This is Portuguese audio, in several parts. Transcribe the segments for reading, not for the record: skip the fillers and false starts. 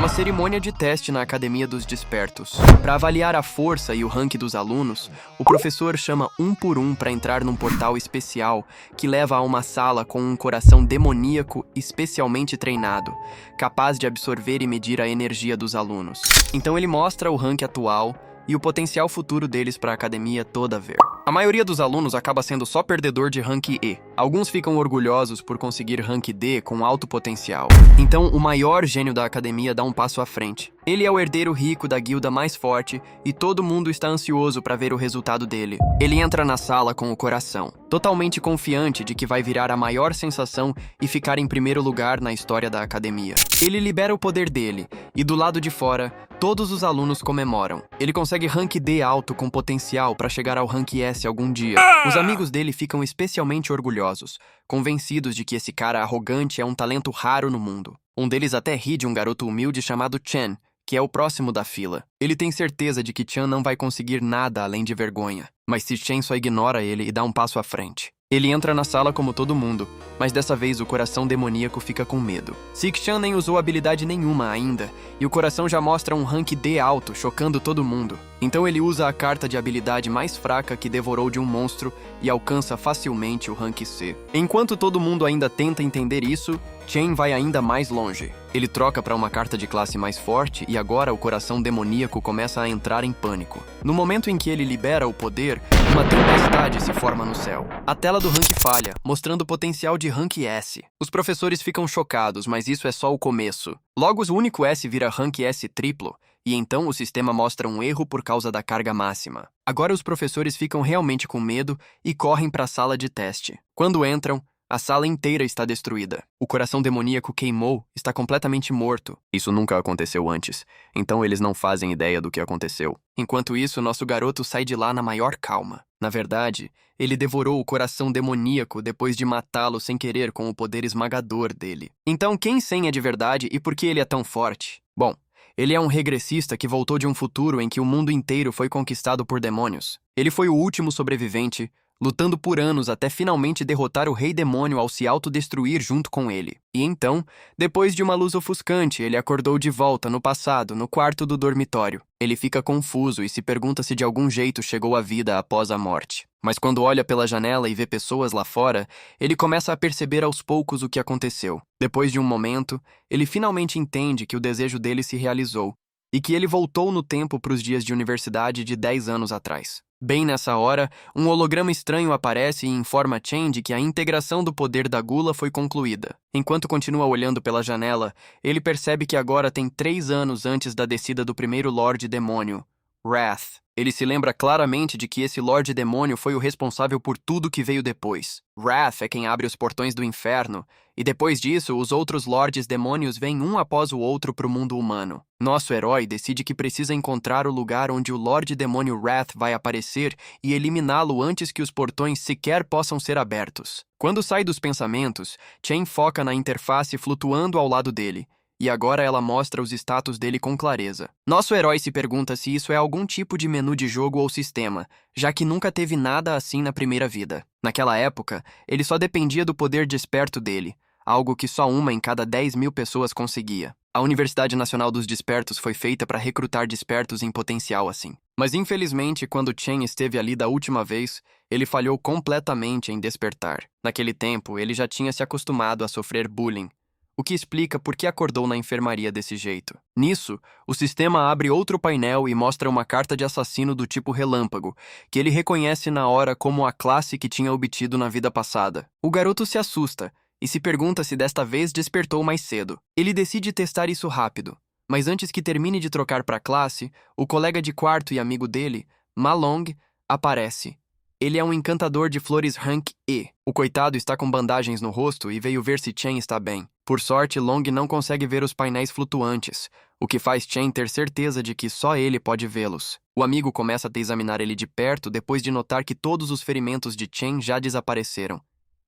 uma cerimônia de teste na Academia dos Despertos. Para avaliar a força e o rank dos alunos, o professor chama um por um para entrar num portal especial que leva a uma sala com um coração demoníaco especialmente treinado, capaz de absorver e medir a energia dos alunos. Então ele mostra o rank atual e o potencial futuro deles para a academia toda ver. A maioria dos alunos acaba sendo só perdedor de rank E. Alguns ficam orgulhosos por conseguir rank D com alto potencial. Então, o maior gênio da academia dá um passo à frente. Ele é o herdeiro rico da guilda mais forte e todo mundo está ansioso para ver o resultado dele. Ele entra na sala com o coração, totalmente confiante de que vai virar a maior sensação e ficar em primeiro lugar na história da academia. Ele libera o poder dele e do lado de fora, todos os alunos comemoram. Ele consegue rank D alto com potencial para chegar ao rank S algum dia. Os amigos dele ficam especialmente orgulhosos, convencidos de que esse cara arrogante é um talento raro no mundo. Um deles até ri de um garoto humilde chamado Chen, que é o próximo da fila. Ele tem certeza de que Chen não vai conseguir nada além de vergonha, mas se Chen só ignora ele e dá um passo à frente. Ele entra na sala como todo mundo, mas dessa vez o coração demoníaco fica com medo. Sik-chan nem usou habilidade nenhuma ainda, e o coração já mostra um rank D alto, chocando todo mundo. Então ele usa a carta de habilidade mais fraca que devorou de um monstro e alcança facilmente o rank C. Enquanto todo mundo ainda tenta entender isso, Chen vai ainda mais longe. Ele troca para uma carta de classe mais forte e agora o coração demoníaco começa a entrar em pânico. No momento em que ele libera o poder, uma tempestade se forma no céu. A tela do rank falha, mostrando o potencial de rank S. Os professores ficam chocados, mas isso é só o começo. Logo, o único S vira rank S triplo, e então o sistema mostra um erro por causa da carga máxima. Agora os professores ficam realmente com medo e correm para a sala de teste. Quando entram, a sala inteira está destruída. O coração demoníaco queimou, está completamente morto. Isso nunca aconteceu antes, então eles não fazem ideia do que aconteceu. Enquanto isso, nosso garoto sai de lá na maior calma. Na verdade, ele devorou o coração demoníaco depois de matá-lo sem querer com o poder esmagador dele. Então quem Sen é de verdade e por que ele é tão forte? Bom, ele é um regressista que voltou de um futuro em que o mundo inteiro foi conquistado por demônios. Ele foi o último sobrevivente, lutando por anos até finalmente derrotar o rei demônio ao se autodestruir junto com ele. E então, depois de uma luz ofuscante, ele acordou de volta no passado, no quarto do dormitório. Ele fica confuso e se pergunta se de algum jeito chegou à vida após a morte. Mas quando olha pela janela e vê pessoas lá fora, ele começa a perceber aos poucos o que aconteceu. Depois de um momento, ele finalmente entende que o desejo dele se realizou e que ele voltou no tempo para os dias de universidade de 10 anos atrás. Bem nessa hora, um holograma estranho aparece e informa Chen de que a integração do poder da gula foi concluída. Enquanto continua olhando pela janela, ele percebe que agora tem 3 anos antes da descida do primeiro Lorde Demônio, Wrath. Ele se lembra claramente de que esse Lorde Demônio foi o responsável por tudo que veio depois. Wrath é quem abre os portões do inferno, e depois disso, os outros Lordes Demônios vêm um após o outro para o mundo humano. Nosso herói decide que precisa encontrar o lugar onde o Lorde Demônio Wrath vai aparecer e eliminá-lo antes que os portões sequer possam ser abertos. Quando sai dos pensamentos, Chen foca na interface flutuando ao lado dele, e agora ela mostra os status dele com clareza. Nosso herói se pergunta se isso é algum tipo de menu de jogo ou sistema, já que nunca teve nada assim na primeira vida. Naquela época, ele só dependia do poder desperto dele, algo que só uma em cada 10.000 pessoas conseguia. A Universidade Nacional dos Despertos foi feita para recrutar despertos em potencial assim. Mas infelizmente, quando Chen esteve ali da última vez, ele falhou completamente em despertar. Naquele tempo, ele já tinha se acostumado a sofrer bullying, o que explica por que acordou na enfermaria desse jeito. Nisso, o sistema abre outro painel e mostra uma carta de assassino do tipo relâmpago, que ele reconhece na hora como a classe que tinha obtido na vida passada. O garoto se assusta e se pergunta se desta vez despertou mais cedo. Ele decide testar isso rápido, mas antes que termine de trocar para a classe, o colega de quarto e amigo dele, Ma Long, aparece. Ele é um encantador de flores rank E. O coitado está com bandagens no rosto e veio ver se Chen está bem. Por sorte, Long não consegue ver os painéis flutuantes, o que faz Chen ter certeza de que só ele pode vê-los. O amigo começa a examinar ele de perto depois de notar que todos os ferimentos de Chen já desapareceram,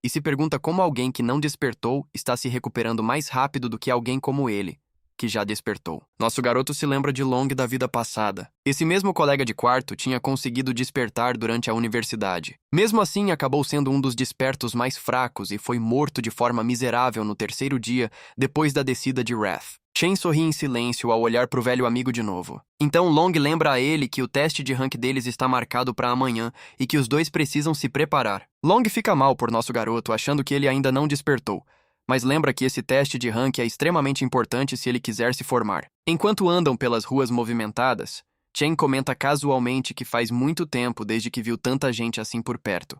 e se pergunta como alguém que não despertou está se recuperando mais rápido do que alguém como ele, que já despertou. Nosso garoto se lembra de Long da vida passada. Esse mesmo colega de quarto tinha conseguido despertar durante a universidade. Mesmo assim, acabou sendo um dos despertos mais fracos e foi morto de forma miserável no terceiro dia depois da descida de Wrath. Chen sorri em silêncio ao olhar pro velho amigo de novo. Então Long lembra a ele que o teste de rank deles está marcado para amanhã e que os dois precisam se preparar. Long fica mal por nosso garoto, achando que ele ainda não despertou, mas lembra que esse teste de rank é extremamente importante se ele quiser se formar. Enquanto andam pelas ruas movimentadas, Chen comenta casualmente que faz muito tempo desde que viu tanta gente assim por perto,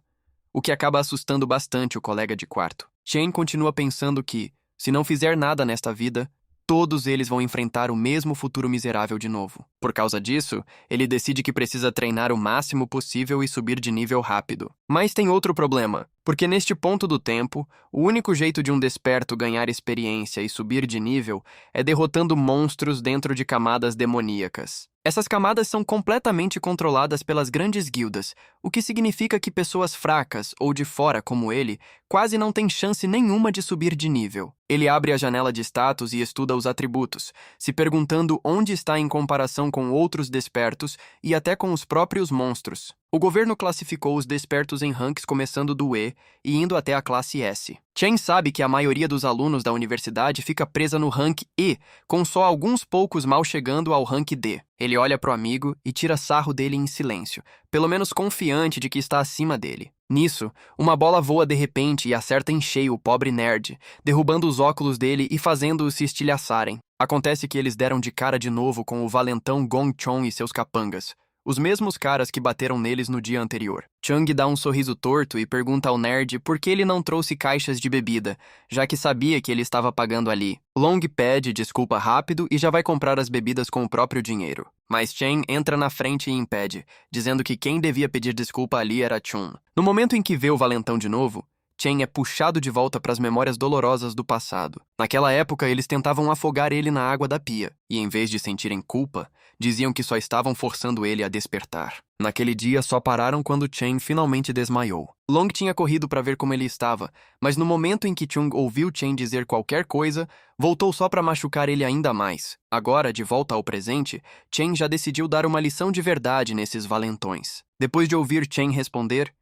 o que acaba assustando bastante o colega de quarto. Chen continua pensando que, se não fizer nada nesta vida, todos eles vão enfrentar o mesmo futuro miserável de novo. Por causa disso, ele decide que precisa treinar o máximo possível e subir de nível rápido. Mas tem outro problema, porque neste ponto do tempo, o único jeito de um desperto ganhar experiência e subir de nível é derrotando monstros dentro de camadas demoníacas. Essas camadas são completamente controladas pelas grandes guildas, o que significa que pessoas fracas ou de fora como ele quase não têm chance nenhuma de subir de nível. Ele abre a janela de status e estuda os atributos, se perguntando onde está em comparação com outros despertos e até com os próprios monstros. O governo classificou os despertos em ranks começando do E e indo até a classe S. Chen sabe que a maioria dos alunos da universidade fica presa no rank E, com só alguns poucos mal chegando ao rank D. Ele olha pro amigo e tira sarro dele em silêncio, pelo menos confiante de que está acima dele. Nisso, uma bola voa de repente e acerta em cheio o pobre nerd, derrubando os óculos dele e fazendo-os se estilhaçarem. Acontece que eles deram de cara de novo com o valentão Gong Chong e seus capangas, os mesmos caras que bateram neles no dia anterior. Chang dá um sorriso torto e pergunta ao nerd por que ele não trouxe caixas de bebida, já que sabia que ele estava pagando ali. Long pede desculpa rápido e já vai comprar as bebidas com o próprio dinheiro. Mas Chen entra na frente e impede, dizendo que quem devia pedir desculpa ali era Chun. No momento em que vê o valentão de novo, Chen é puxado de volta para as memórias dolorosas do passado. Naquela época, eles tentavam afogar ele na água da pia, e em vez de sentirem culpa, diziam que só estavam forçando ele a despertar. Naquele dia, só pararam quando Chen finalmente desmaiou. Long tinha corrido para ver como ele estava, mas no momento em que Chung ouviu Chen dizer qualquer coisa, voltou só para machucar ele ainda mais. Agora, de volta ao presente, Chen já decidiu dar uma lição de verdade nesses valentões. Depois de ouvir Chen responder,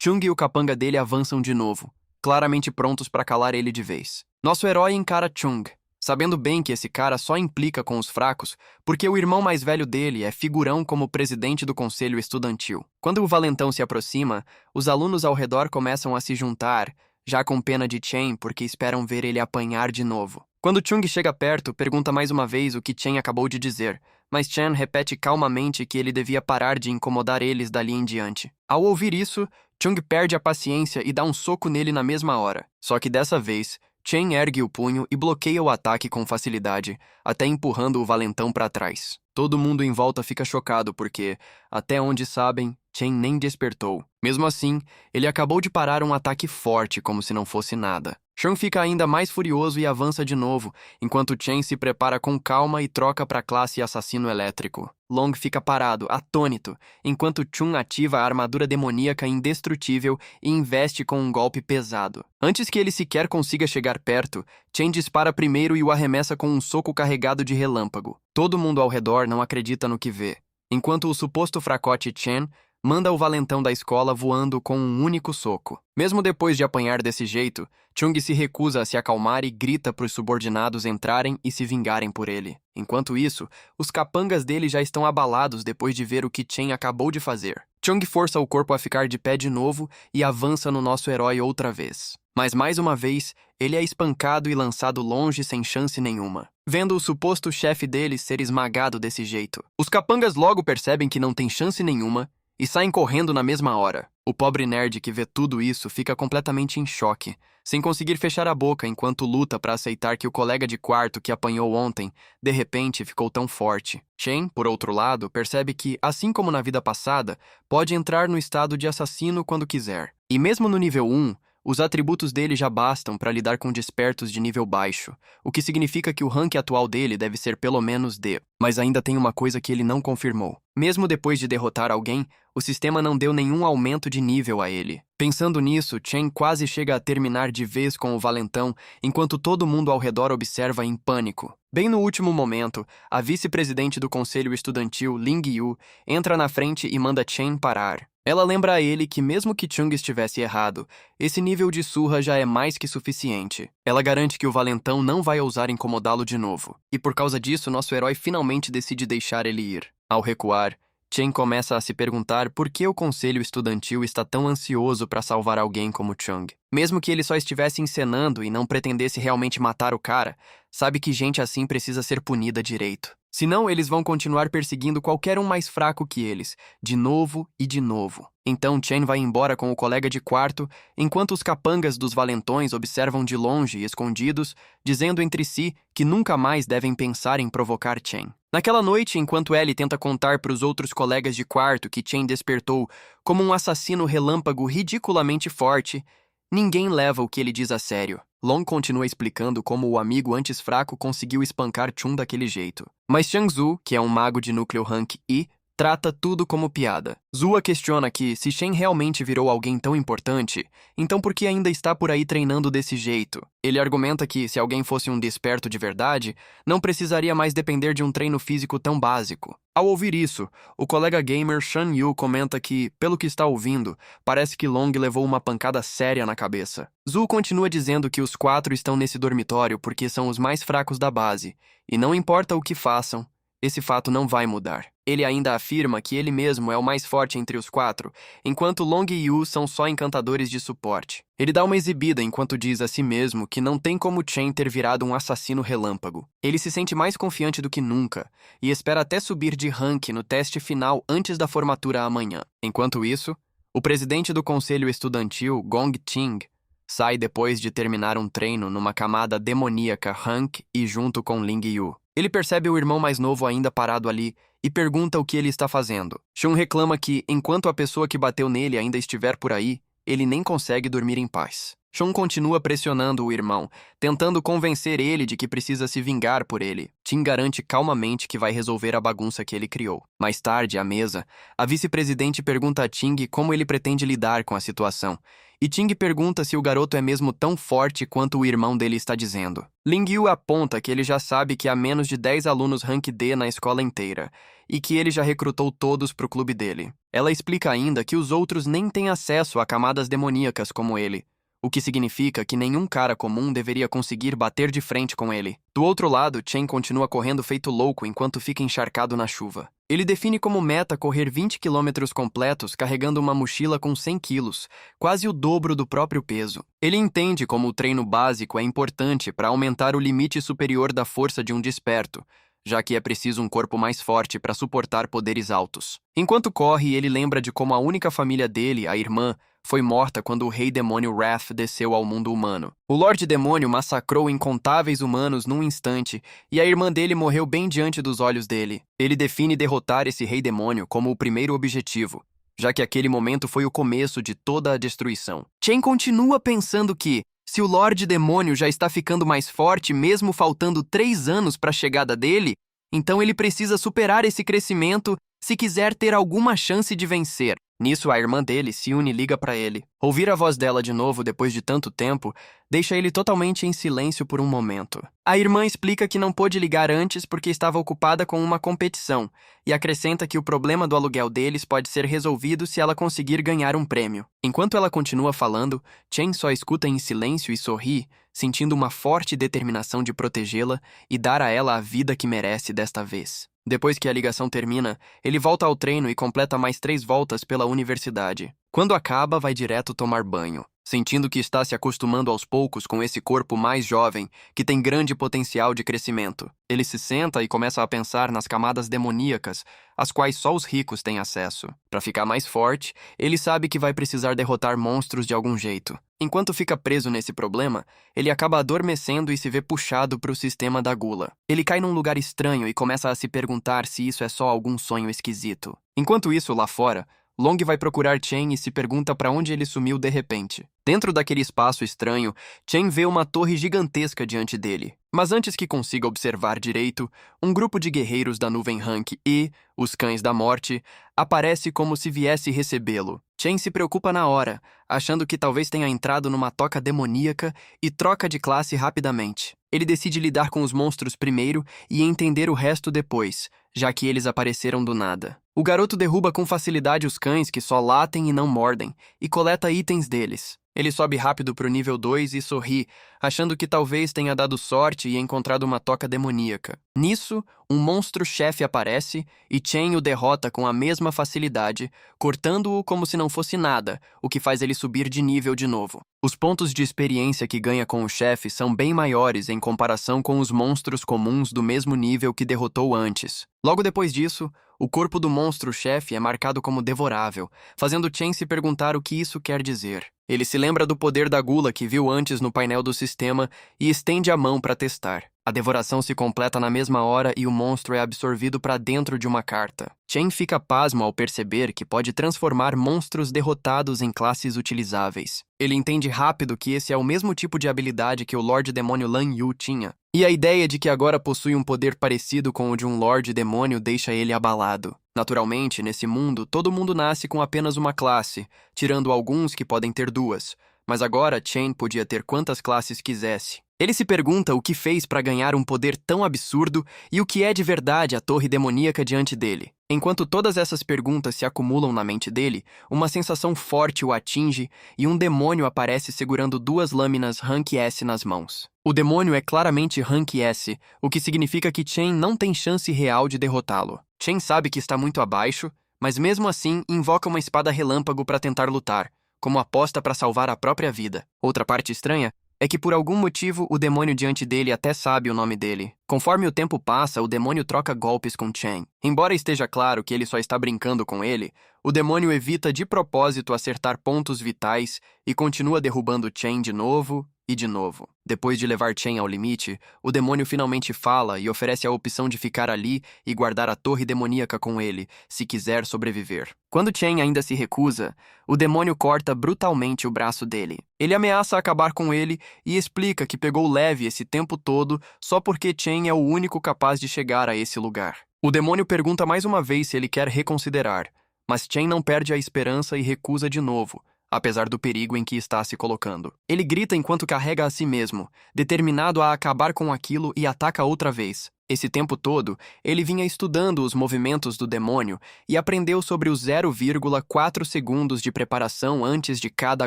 Chung e o capanga dele avançam de novo, claramente prontos para calar ele de vez. Nosso herói encara Chung, sabendo bem que esse cara só implica com os fracos porque o irmão mais velho dele é figurão como presidente do conselho estudantil. Quando o valentão se aproxima, os alunos ao redor começam a se juntar, já com pena de Chen porque esperam ver ele apanhar de novo. Quando Chung chega perto, pergunta mais uma vez o que Chen acabou de dizer, mas Chen repete calmamente que ele devia parar de incomodar eles dali em diante. Ao ouvir isso, Chung perde a paciência e dá um soco nele na mesma hora. Só que dessa vez, Chen ergue o punho e bloqueia o ataque com facilidade, até empurrando o valentão para trás. Todo mundo em volta fica chocado porque, até onde sabem, Chen nem despertou. Mesmo assim, ele acabou de parar um ataque forte como se não fosse nada. Chen fica ainda mais furioso e avança de novo, enquanto Chen se prepara com calma e troca para a classe assassino elétrico. Long fica parado, atônito, enquanto Chun ativa a armadura demoníaca indestrutível e investe com um golpe pesado. Antes que ele sequer consiga chegar perto, Chen dispara primeiro e o arremessa com um soco carregado de relâmpago. Todo mundo ao redor não acredita no que vê, enquanto o suposto fracote Chen manda o valentão da escola voando com um único soco. Mesmo depois de apanhar desse jeito, Chung se recusa a se acalmar e grita para os subordinados entrarem e se vingarem por ele. Enquanto isso, os capangas dele já estão abalados depois de ver o que Chen acabou de fazer. Chung força o corpo a ficar de pé de novo e avança no nosso herói outra vez. Mas mais uma vez, ele é espancado e lançado longe sem chance nenhuma, vendo o suposto chefe deles ser esmagado desse jeito. Os capangas logo percebem que não tem chance nenhuma e saem correndo na mesma hora. O pobre nerd que vê tudo isso fica completamente em choque, sem conseguir fechar a boca enquanto luta para aceitar que o colega de quarto que apanhou ontem, de repente, ficou tão forte. Chen, por outro lado, percebe que, assim como na vida passada, pode entrar no estado de assassino quando quiser. E mesmo no nível 1, os atributos dele já bastam para lidar com despertos de nível baixo, o que significa que o rank atual dele deve ser pelo menos D. Mas ainda tem uma coisa que ele não confirmou. Mesmo depois de derrotar alguém, O sistema não deu nenhum aumento de nível a ele. Pensando nisso, Chen quase chega a terminar de vez com o valentão, enquanto todo mundo ao redor observa em pânico. Bem no último momento, a vice-presidente do conselho estudantil, Ling Yu, entra na frente e manda Chen parar. Ela lembra a ele que mesmo que Chung estivesse errado, esse nível de surra já é mais que suficiente. Ela garante que o valentão não vai ousar incomodá-lo de novo. E por causa disso, nosso herói finalmente decide deixar ele ir. Ao recuar, Chen começa a se perguntar por que o conselho estudantil está tão ansioso para salvar alguém como Chung. Mesmo que ele só estivesse encenando e não pretendesse realmente matar o cara, sabe que gente assim precisa ser punida direito. Senão, eles vão continuar perseguindo qualquer um mais fraco que eles, de novo e de novo. Então, Chen vai embora com o colega de quarto, enquanto os capangas dos valentões observam de longe e escondidos, dizendo entre si que nunca mais devem pensar em provocar Chen. Naquela noite, enquanto Ellie tenta contar para os outros colegas de quarto que Chen despertou como um assassino relâmpago ridiculamente forte, ninguém leva o que ele diz a sério. Long continua explicando como o amigo antes fraco conseguiu espancar Chun daquele jeito. Mas Changzu, que é um mago de núcleo rank I, trata tudo como piada. Zua questiona que, se Shen realmente virou alguém tão importante, então por que ainda está por aí treinando desse jeito? Ele argumenta que, se alguém fosse um desperto de verdade, não precisaria mais depender de um treino físico tão básico. Ao ouvir isso, o colega gamer Shan Yu comenta que, pelo que está ouvindo, parece que Long levou uma pancada séria na cabeça. Zhu continua dizendo que os 4 estão nesse dormitório porque são os mais fracos da base, e não importa o que façam, esse fato não vai mudar. Ele ainda afirma que ele mesmo é o mais forte entre os 4, enquanto Long e Yu são só encantadores de suporte. Ele dá uma exibida enquanto diz a si mesmo que não tem como Chen ter virado um assassino relâmpago. Ele se sente mais confiante do que nunca e espera até subir de rank no teste final antes da formatura amanhã. Enquanto isso, o presidente do conselho estudantil, Gong Ting, sai depois de terminar um treino numa camada demoníaca rank e junto com Ling Yu. Ele percebe o irmão mais novo ainda parado ali e pergunta o que ele está fazendo. Shun reclama que, enquanto a pessoa que bateu nele ainda estiver por aí, ele nem consegue dormir em paz. Shun continua pressionando o irmão, tentando convencer ele de que precisa se vingar por ele. Tim garante calmamente que vai resolver a bagunça que ele criou. Mais tarde, à mesa, a vice-presidente pergunta a Ting como ele pretende lidar com a situação. E Ting pergunta se o garoto é mesmo tão forte quanto o irmão dele está dizendo. Ling Yu aponta que ele já sabe que há menos de 10 alunos rank D na escola inteira, e que ele já recrutou todos para o clube dele. Ela explica ainda que os outros nem têm acesso a camadas demoníacas como ele, o que significa que nenhum cara comum deveria conseguir bater de frente com ele. Do outro lado, Chen continua correndo feito louco enquanto fica encharcado na chuva. Ele define como meta correr 20 quilômetros completos carregando uma mochila com 100 quilos, quase o dobro do próprio peso. Ele entende como o treino básico é importante para aumentar o limite superior da força de um desperto, já que é preciso um corpo mais forte para suportar poderes altos. Enquanto corre, ele lembra de como a única família dele, a irmã, foi morta quando o rei demônio Wrath desceu ao mundo humano. O Lorde Demônio massacrou incontáveis humanos num instante e a irmã dele morreu bem diante dos olhos dele. Ele define derrotar esse rei demônio como o primeiro objetivo, já que aquele momento foi o começo de toda a destruição. Chen continua pensando que, se o Lorde Demônio já está ficando mais forte mesmo faltando 3 anos para a chegada dele, então ele precisa superar esse crescimento se quiser ter alguma chance de vencer. Nisso, a irmã dele, Siune, liga para ele. Ouvir a voz dela de novo depois de tanto tempo deixa ele totalmente em silêncio por um momento. A irmã explica que não pôde ligar antes porque estava ocupada com uma competição e acrescenta que o problema do aluguel deles pode ser resolvido se ela conseguir ganhar um prêmio. Enquanto ela continua falando, Chen só escuta em silêncio e sorri, sentindo uma forte determinação de protegê-la e dar a ela a vida que merece desta vez. Depois que a ligação termina, ele volta ao treino e completa mais 3 voltas pela universidade. Quando acaba, vai direto tomar banho, sentindo que está se acostumando aos poucos com esse corpo mais jovem, que tem grande potencial de crescimento. Ele se senta e começa a pensar nas camadas demoníacas, às quais só os ricos têm acesso. Para ficar mais forte, ele sabe que vai precisar derrotar monstros de algum jeito. Enquanto fica preso nesse problema, ele acaba adormecendo e se vê puxado para o sistema da gula. Ele cai num lugar estranho e começa a se perguntar se isso é só algum sonho esquisito. Enquanto isso, lá fora, Long vai procurar Chen e se pergunta para onde ele sumiu de repente. Dentro daquele espaço estranho, Chen vê uma torre gigantesca diante dele. Mas antes que consiga observar direito, um grupo de guerreiros da nuvem Hank e os Cães da Morte aparece como se viesse recebê-lo. Chen se preocupa na hora, achando que talvez tenha entrado numa toca demoníaca e troca de classe rapidamente. Ele decide lidar com os monstros primeiro e entender o resto depois, já que eles apareceram do nada. O garoto derruba com facilidade os cães que só latem e não mordem, e coleta itens deles. Ele sobe rápido pro nível 2 e sorri, achando que talvez tenha dado sorte e encontrado uma toca demoníaca. Nisso, um monstro-chefe aparece e Chen o derrota com a mesma facilidade, cortando-o como se não fosse nada, o que faz ele subir de nível de novo. Os pontos de experiência que ganha com o chefe são bem maiores em comparação com os monstros comuns do mesmo nível que derrotou antes. Logo depois disso, o corpo do monstro-chefe é marcado como devorável, fazendo Chen se perguntar o que isso quer dizer. Ele se lembra do poder da gula que viu antes no painel do sistema e estende a mão para testar. A devoração se completa na mesma hora e o monstro é absorvido para dentro de uma carta. Chen fica pasmo ao perceber que pode transformar monstros derrotados em classes utilizáveis. Ele entende rápido que esse é o mesmo tipo de habilidade que o Lorde Demônio Lan Yu tinha, e a ideia de que agora possui um poder parecido com o de um Lorde Demônio deixa ele abalado. Naturalmente, nesse mundo, todo mundo nasce com apenas uma classe, tirando alguns que podem ter duas, mas agora Chen podia ter quantas classes quisesse. Ele se pergunta o que fez para ganhar um poder tão absurdo e o que é de verdade a torre demoníaca diante dele. Enquanto todas essas perguntas se acumulam na mente dele, uma sensação forte o atinge e um demônio aparece segurando duas lâminas Rank S nas mãos. O demônio é claramente Rank S, o que significa que Chen não tem chance real de derrotá-lo. Chen sabe que está muito abaixo, mas mesmo assim invoca uma espada relâmpago para tentar lutar, como aposta para salvar a própria vida. Outra parte estranha é que por algum motivo o demônio diante dele até sabe o nome dele. Conforme o tempo passa, o demônio troca golpes com Chen. Embora esteja claro que ele só está brincando com ele, o demônio evita de propósito acertar pontos vitais e continua derrubando Chen de novo e de novo. Depois de levar Chen ao limite, o demônio finalmente fala e oferece a opção de ficar ali e guardar a torre demoníaca com ele, se quiser sobreviver. Quando Chen ainda se recusa, o demônio corta brutalmente o braço dele. Ele ameaça acabar com ele e explica que pegou leve esse tempo todo só porque Chen é o único capaz de chegar a esse lugar. O demônio pergunta mais uma vez se ele quer reconsiderar, mas Chen não perde a esperança e recusa de novo, apesar do perigo em que está se colocando. Ele grita enquanto carrega a si mesmo, determinado a acabar com aquilo e ataca outra vez. Esse tempo todo, ele vinha estudando os movimentos do demônio e aprendeu sobre os 0,4 segundos de preparação antes de cada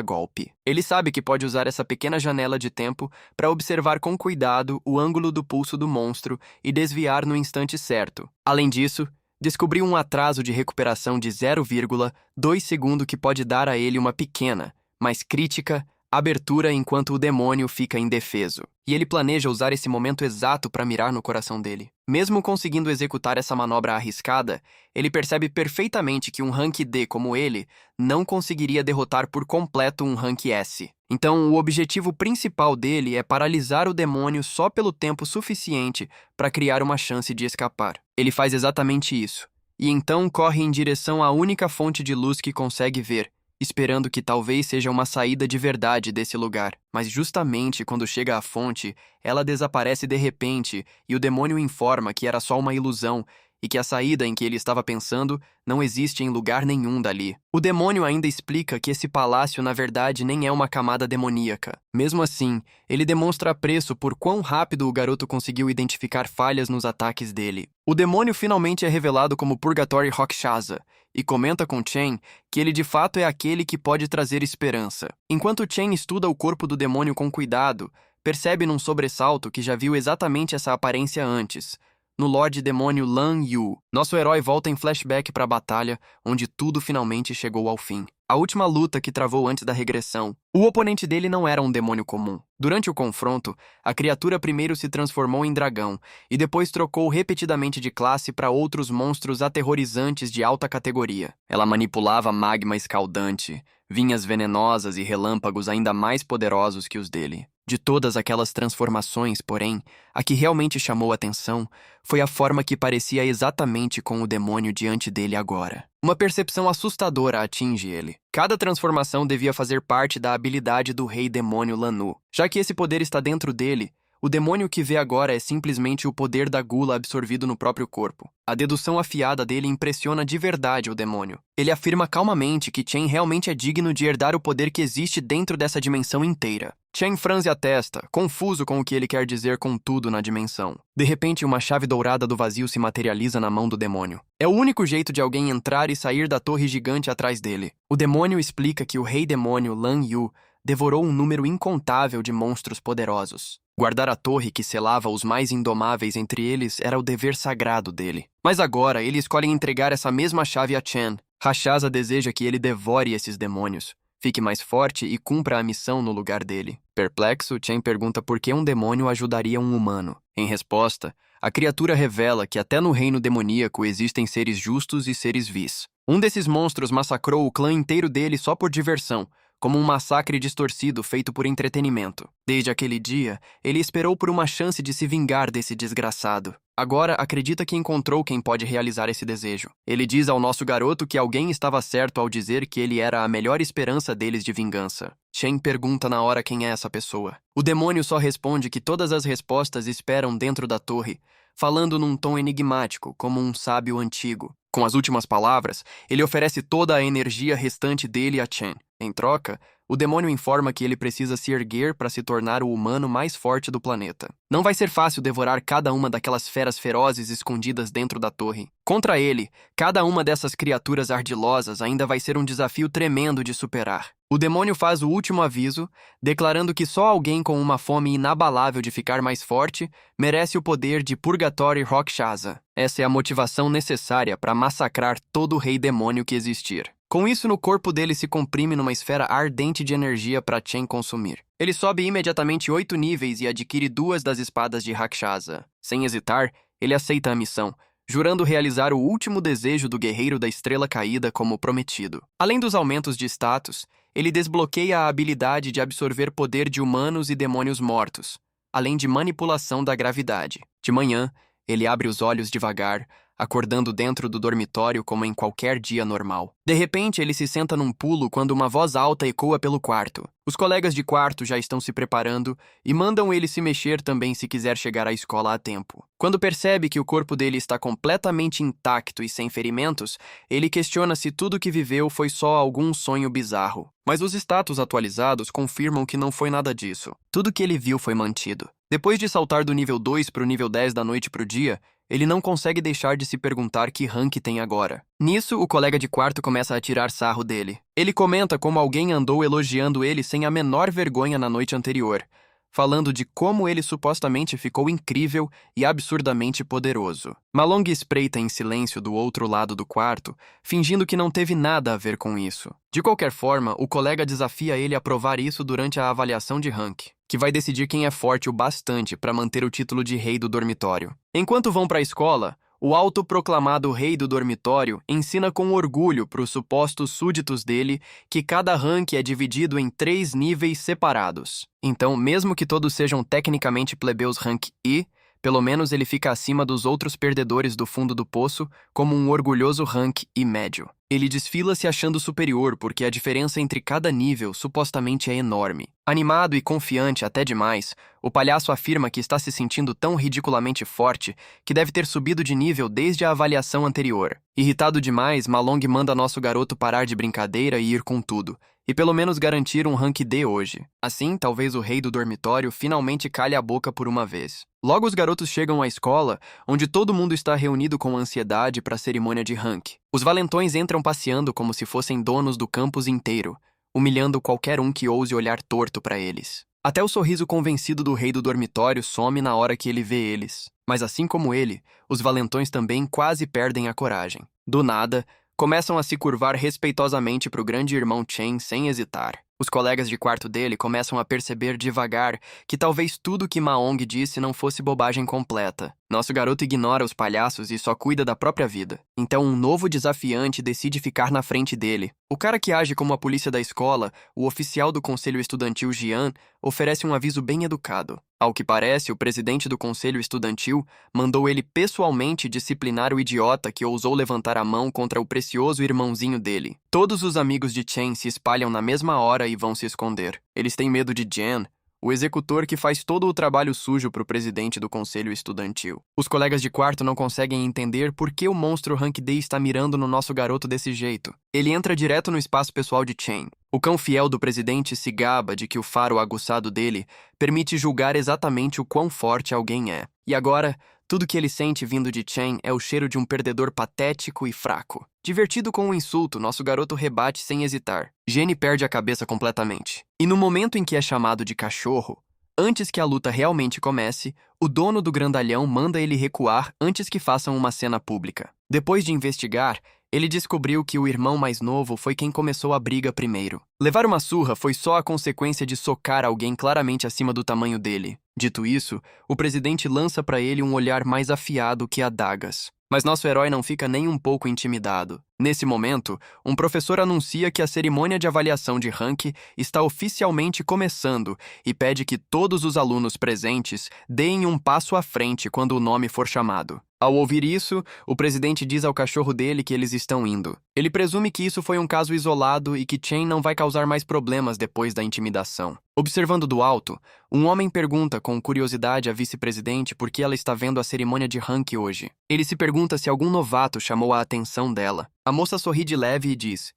golpe. Ele sabe que pode usar essa pequena janela de tempo para observar com cuidado o ângulo do pulso do monstro e desviar no instante certo. Além disso, descobriu um atraso de recuperação de 0,2 segundo que pode dar a ele uma pequena, mas crítica, abertura enquanto o demônio fica indefeso. E ele planeja usar esse momento exato para mirar no coração dele. Mesmo conseguindo executar essa manobra arriscada, ele percebe perfeitamente que um Rank D como ele não conseguiria derrotar por completo um Rank S. Então, o objetivo principal dele é paralisar o demônio só pelo tempo suficiente para criar uma chance de escapar. Ele faz exatamente isso, e então corre em direção à única fonte de luz que consegue ver, esperando que talvez seja uma saída de verdade desse lugar. Mas justamente quando chega à fonte, ela desaparece de repente e o demônio informa que era só uma ilusão e que a saída em que ele estava pensando não existe em lugar nenhum dali. O demônio ainda explica que esse palácio na verdade nem é uma camada demoníaca. Mesmo assim, ele demonstra apreço por quão rápido o garoto conseguiu identificar falhas nos ataques dele. O demônio finalmente é revelado como Purgatory Rakshasa e comenta com Chen que ele de fato é aquele que pode trazer esperança. Enquanto Chen estuda o corpo do demônio com cuidado, percebe num sobressalto que já viu exatamente essa aparência antes, no Lorde Demônio Lan Yu. Nosso herói volta em flashback para a batalha, onde tudo finalmente chegou ao fim. A última luta que travou antes da regressão. O oponente dele não era um demônio comum. Durante o confronto, a criatura primeiro se transformou em dragão e depois trocou repetidamente de classe para outros monstros aterrorizantes de alta categoria. Ela manipulava magma escaldante, vinhas venenosas e relâmpagos ainda mais poderosos que os dele. De todas aquelas transformações, porém, a que realmente chamou atenção foi a forma que parecia exatamente com o demônio diante dele agora. Uma percepção assustadora atinge ele. Cada transformação devia fazer parte da habilidade do rei demônio Lanu. Já que esse poder está dentro dele, o demônio que vê agora é simplesmente o poder da gula absorvido no próprio corpo. A dedução afiada dele impressiona de verdade o demônio. Ele afirma calmamente que Chen realmente é digno de herdar o poder que existe dentro dessa dimensão inteira. Chen franze a testa, confuso com o que ele quer dizer com tudo na dimensão. De repente, uma chave dourada do vazio se materializa na mão do demônio. É o único jeito de alguém entrar e sair da torre gigante atrás dele. O demônio explica que o rei demônio Lan Yu devorou um número incontável de monstros poderosos. Guardar a torre que selava os mais indomáveis entre eles era o dever sagrado dele. Mas agora, ele escolhe entregar essa mesma chave a Chen. Rakshasa deseja que ele devore esses demônios, fique mais forte e cumpra a missão no lugar dele. Perplexo, Chen pergunta por que um demônio ajudaria um humano. Em resposta, a criatura revela que até no reino demoníaco existem seres justos e seres vis. Um desses monstros massacrou o clã inteiro dele só por diversão, como um massacre distorcido feito por entretenimento. Desde aquele dia, ele esperou por uma chance de se vingar desse desgraçado. Agora, acredita que encontrou quem pode realizar esse desejo. Ele diz ao nosso garoto que alguém estava certo ao dizer que ele era a melhor esperança deles de vingança. Chen pergunta na hora quem é essa pessoa. O demônio só responde que todas as respostas esperam dentro da torre, falando num tom enigmático, como um sábio antigo. Com as últimas palavras, ele oferece toda a energia restante dele a Chen. Em troca, o demônio informa que ele precisa se erguer para se tornar o humano mais forte do planeta. Não vai ser fácil devorar cada uma daquelas feras ferozes escondidas dentro da torre. Contra ele, cada uma dessas criaturas ardilosas ainda vai ser um desafio tremendo de superar. O demônio faz o último aviso, declarando que só alguém com uma fome inabalável de ficar mais forte merece o poder de Purgatório Rakshasa. Essa é a motivação necessária para massacrar todo o rei demônio que existir. Com isso, no corpo dele se comprime numa esfera ardente de energia para Chen consumir. Ele sobe imediatamente 8 níveis e adquire 2 das espadas de Rakshasa. Sem hesitar, ele aceita a missão, jurando realizar o último desejo do guerreiro da estrela caída como prometido. Além dos aumentos de status, ele desbloqueia a habilidade de absorver poder de humanos e demônios mortos, além de manipulação da gravidade. De manhã, ele abre os olhos devagar, acordando dentro do dormitório como em qualquer dia normal. De repente, ele se senta num pulo quando uma voz alta ecoa pelo quarto. Os colegas de quarto já estão se preparando e mandam ele se mexer também se quiser chegar à escola a tempo. Quando percebe que o corpo dele está completamente intacto e sem ferimentos, ele questiona se tudo que viveu foi só algum sonho bizarro. Mas os status atualizados confirmam que não foi nada disso. Tudo que ele viu foi mantido. Depois de saltar do nível 2 para o nível 10 da noite para o dia, ele não consegue deixar de se perguntar que rank tem agora. Nisso, o colega de quarto começa a tirar sarro dele. Ele comenta como alguém andou elogiando ele sem a menor vergonha na noite anterior, falando de como ele supostamente ficou incrível e absurdamente poderoso. Malong espreita em silêncio do outro lado do quarto, fingindo que não teve nada a ver com isso. De qualquer forma, o colega desafia ele a provar isso durante a avaliação de rank, que vai decidir quem é forte o bastante para manter o título de rei do dormitório. Enquanto vão para a escola, o autoproclamado rei do dormitório ensina com orgulho para os supostos súditos dele que cada rank é dividido em 3 níveis separados. Então, mesmo que todos sejam tecnicamente plebeus rank I, pelo menos ele fica acima dos outros perdedores do fundo do poço como um orgulhoso rank I médio. Ele desfila se achando superior porque a diferença entre cada nível supostamente é enorme. Animado e confiante até demais, o palhaço afirma que está se sentindo tão ridiculamente forte que deve ter subido de nível desde a avaliação anterior. Irritado demais, Malong manda nosso garoto parar de brincadeira e ir com tudo, e pelo menos garantir um rank D hoje. Assim, talvez o rei do dormitório finalmente calhe a boca por uma vez. Logo os garotos chegam à escola, onde todo mundo está reunido com ansiedade para a cerimônia de rank. Os valentões entram passeando como se fossem donos do campus inteiro, humilhando qualquer um que ouse olhar torto para eles. Até o sorriso convencido do rei do dormitório some na hora que ele vê eles. Mas assim como ele, os valentões também quase perdem a coragem. Do nada, começam a se curvar respeitosamente para o grande irmão Chen sem hesitar. Os colegas de quarto dele começam a perceber devagar que talvez tudo que Maong disse não fosse bobagem completa. Nosso garoto ignora os palhaços e só cuida da própria vida. Então um novo desafiante decide ficar na frente dele. O cara que age como a polícia da escola, o oficial do conselho estudantil Jian, oferece um aviso bem educado. Ao que parece, o presidente do conselho estudantil mandou ele pessoalmente disciplinar o idiota que ousou levantar a mão contra o precioso irmãozinho dele. Todos os amigos de Chen se espalham na mesma hora e vão se esconder. Eles têm medo de Jian, o executor que faz todo o trabalho sujo para o presidente do conselho estudantil. Os colegas de quarto não conseguem entender por que o monstro Rank D está mirando no nosso garoto desse jeito. Ele entra direto no espaço pessoal de Chen. O cão fiel do presidente se gaba de que o faro aguçado dele permite julgar exatamente o quão forte alguém é. E agora, tudo que ele sente vindo de Chen é o cheiro de um perdedor patético e fraco. Divertido com o insulto, nosso garoto rebate sem hesitar. Jenny perde a cabeça completamente. E no momento em que é chamado de cachorro, antes que a luta realmente comece, o dono do grandalhão manda ele recuar antes que façam uma cena pública. Depois de investigar, ele descobriu que o irmão mais novo foi quem começou a briga primeiro. Levar uma surra foi só a consequência de socar alguém claramente acima do tamanho dele. Dito isso, o presidente lança para ele um olhar mais afiado que adagas. Mas nosso herói não fica nem um pouco intimidado. Nesse momento, um professor anuncia que a cerimônia de avaliação de rank está oficialmente começando e pede que todos os alunos presentes deem um passo à frente quando o nome for chamado. Ao ouvir isso, o presidente diz ao cachorro dele que eles estão indo. Ele presume que isso foi um caso isolado e que Chen não vai causar mais problemas depois da intimidação. Observando do alto, um homem pergunta com curiosidade à vice-presidente por que ela está vendo a cerimônia de rank hoje. Ele se pergunta se algum novato chamou a atenção dela. A moça sorri de leve e diz: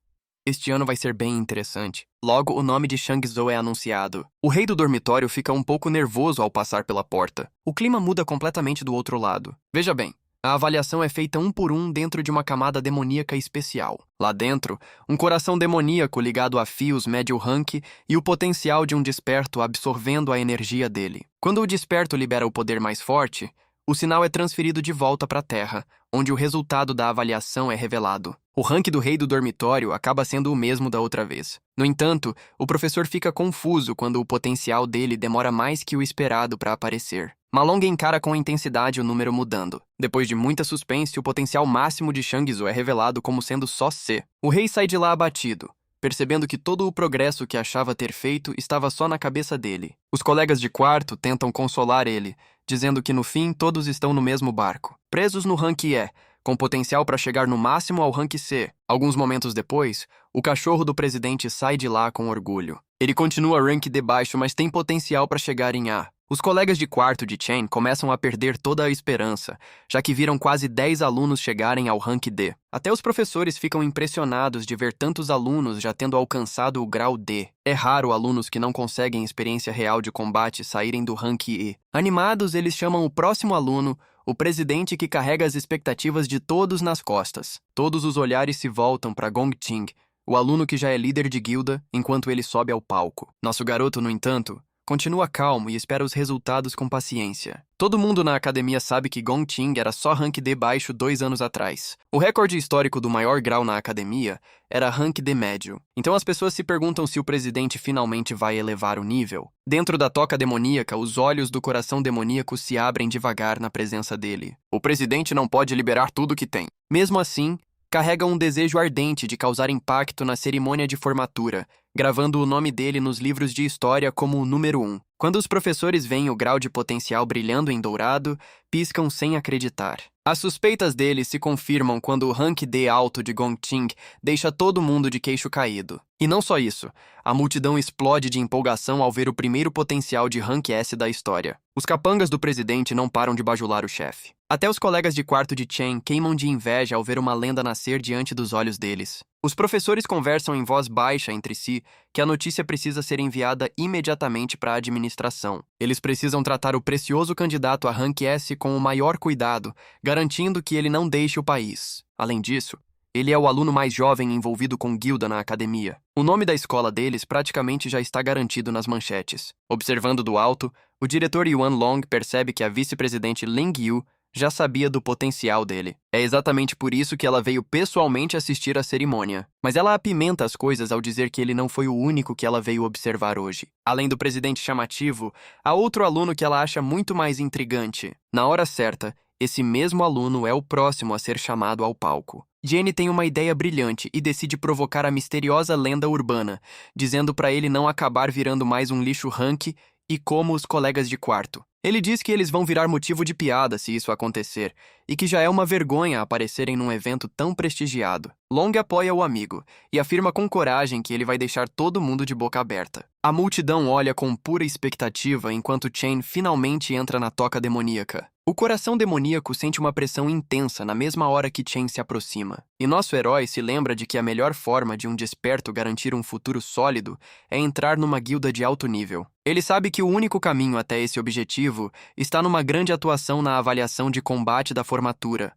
"Este ano vai ser bem interessante." Logo, o nome de Shang Zhou é anunciado. O rei do dormitório fica um pouco nervoso ao passar pela porta. O clima muda completamente do outro lado. Veja bem, a avaliação é feita um por um dentro de uma camada demoníaca especial. Lá dentro, um coração demoníaco ligado a fios mede o rank e o potencial de um desperto absorvendo a energia dele. Quando o desperto libera o poder mais forte, o sinal é transferido de volta para a Terra, onde o resultado da avaliação é revelado. O rank do rei do dormitório acaba sendo o mesmo da outra vez. No entanto, o professor fica confuso quando o potencial dele demora mais que o esperado para aparecer. Malong encara com intensidade o número mudando. Depois de muita suspense, o potencial máximo de Shang Zhou é revelado como sendo só C. O rei sai de lá abatido, percebendo que todo o progresso que achava ter feito estava só na cabeça dele. Os colegas de quarto tentam consolar ele, dizendo que no fim todos estão no mesmo barco, presos no rank E, com potencial para chegar no máximo ao rank C. Alguns momentos depois, o cachorro do presidente sai de lá com orgulho. Ele continua rank D baixo, mas tem potencial para chegar em A. Os colegas de quarto de Chen começam a perder toda a esperança, já que viram quase 10 alunos chegarem ao rank D. Até os professores ficam impressionados de ver tantos alunos já tendo alcançado o grau D. É raro alunos que não conseguem experiência real de combate saírem do rank E. Animados, eles chamam o próximo aluno, o presidente que carrega as expectativas de todos nas costas. Todos os olhares se voltam para Gongqing, o aluno que já é líder de guilda, enquanto ele sobe ao palco. Nosso garoto, no entanto, continua calmo e espera os resultados com paciência. Todo mundo na academia sabe que Gongqing era só rank D baixo 2 anos atrás. O recorde histórico do maior grau na academia era rank D médio. Então as pessoas se perguntam se o presidente finalmente vai elevar o nível. Dentro da toca demoníaca, os olhos do coração demoníaco se abrem devagar na presença dele. O presidente não pode liberar tudo que tem. Mesmo assim, carrega um desejo ardente de causar impacto na cerimônia de formatura, gravando o nome dele nos livros de história como o número 1. Quando os professores veem o grau de potencial brilhando em dourado, piscam sem acreditar. As suspeitas dele se confirmam quando o rank D alto de Gongqing deixa todo mundo de queixo caído. E não só isso, a multidão explode de empolgação ao ver o primeiro potencial de rank S da história. Os capangas do presidente não param de bajular o chefe. Até os colegas de quarto de Chen queimam de inveja ao ver uma lenda nascer diante dos olhos deles. Os professores conversam em voz baixa entre si que a notícia precisa ser enviada imediatamente para a administração. Eles precisam tratar o precioso candidato a rank S com o maior cuidado, garantindo que ele não deixe o país. Além disso, ele é o aluno mais jovem envolvido com guilda na academia. O nome da escola deles praticamente já está garantido nas manchetes. Observando do alto, o diretor Yuan Long percebe que a vice-presidente Ling Yu já sabia do potencial dele. É exatamente por isso que ela veio pessoalmente assistir à cerimônia. Mas ela apimenta as coisas ao dizer que ele não foi o único que ela veio observar hoje. Além do presidente chamativo, há outro aluno que ela acha muito mais intrigante. Na hora certa, esse mesmo aluno é o próximo a ser chamado ao palco. Jenny tem uma ideia brilhante e decide provocar a misteriosa lenda urbana, dizendo para ele não acabar virando mais um lixo rank e como os colegas de quarto. Ele diz que eles vão virar motivo de piada se isso acontecer, e que já é uma vergonha aparecerem num evento tão prestigiado. Long apoia o amigo, e afirma com coragem que ele vai deixar todo mundo de boca aberta. A multidão olha com pura expectativa enquanto Chen finalmente entra na toca demoníaca. O coração demoníaco sente uma pressão intensa na mesma hora que Chen se aproxima. E nosso herói se lembra de que a melhor forma de um desperto garantir um futuro sólido é entrar numa guilda de alto nível. Ele sabe que o único caminho até esse objetivo está numa grande atuação na avaliação de combate da formatura,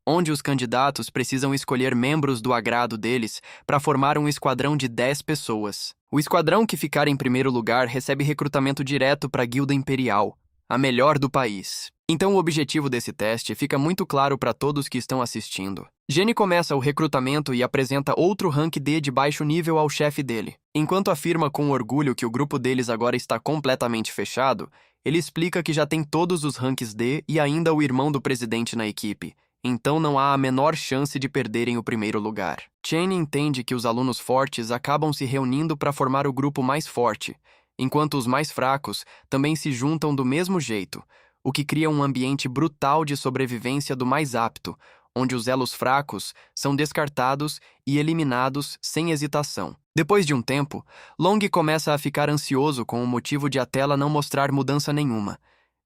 onde os candidatos precisam escolher membros do agrado deles para formar um esquadrão de 10 pessoas. O esquadrão que ficar em primeiro lugar recebe recrutamento direto para a Guilda Imperial, a melhor do país. Então o objetivo desse teste fica muito claro para todos que estão assistindo. Jenny começa o recrutamento e apresenta outro rank D de baixo nível ao chefe dele. Enquanto afirma com orgulho que o grupo deles agora está completamente fechado, ele explica que já tem todos os ranks D e ainda o irmão do presidente na equipe, então não há a menor chance de perderem o primeiro lugar. Chen entende que os alunos fortes acabam se reunindo para formar o grupo mais forte, enquanto os mais fracos também se juntam do mesmo jeito, o que cria um ambiente brutal de sobrevivência do mais apto, onde os elos fracos são descartados e eliminados sem hesitação. Depois de um tempo, Long começa a ficar ansioso com o motivo de a tela não mostrar mudança nenhuma,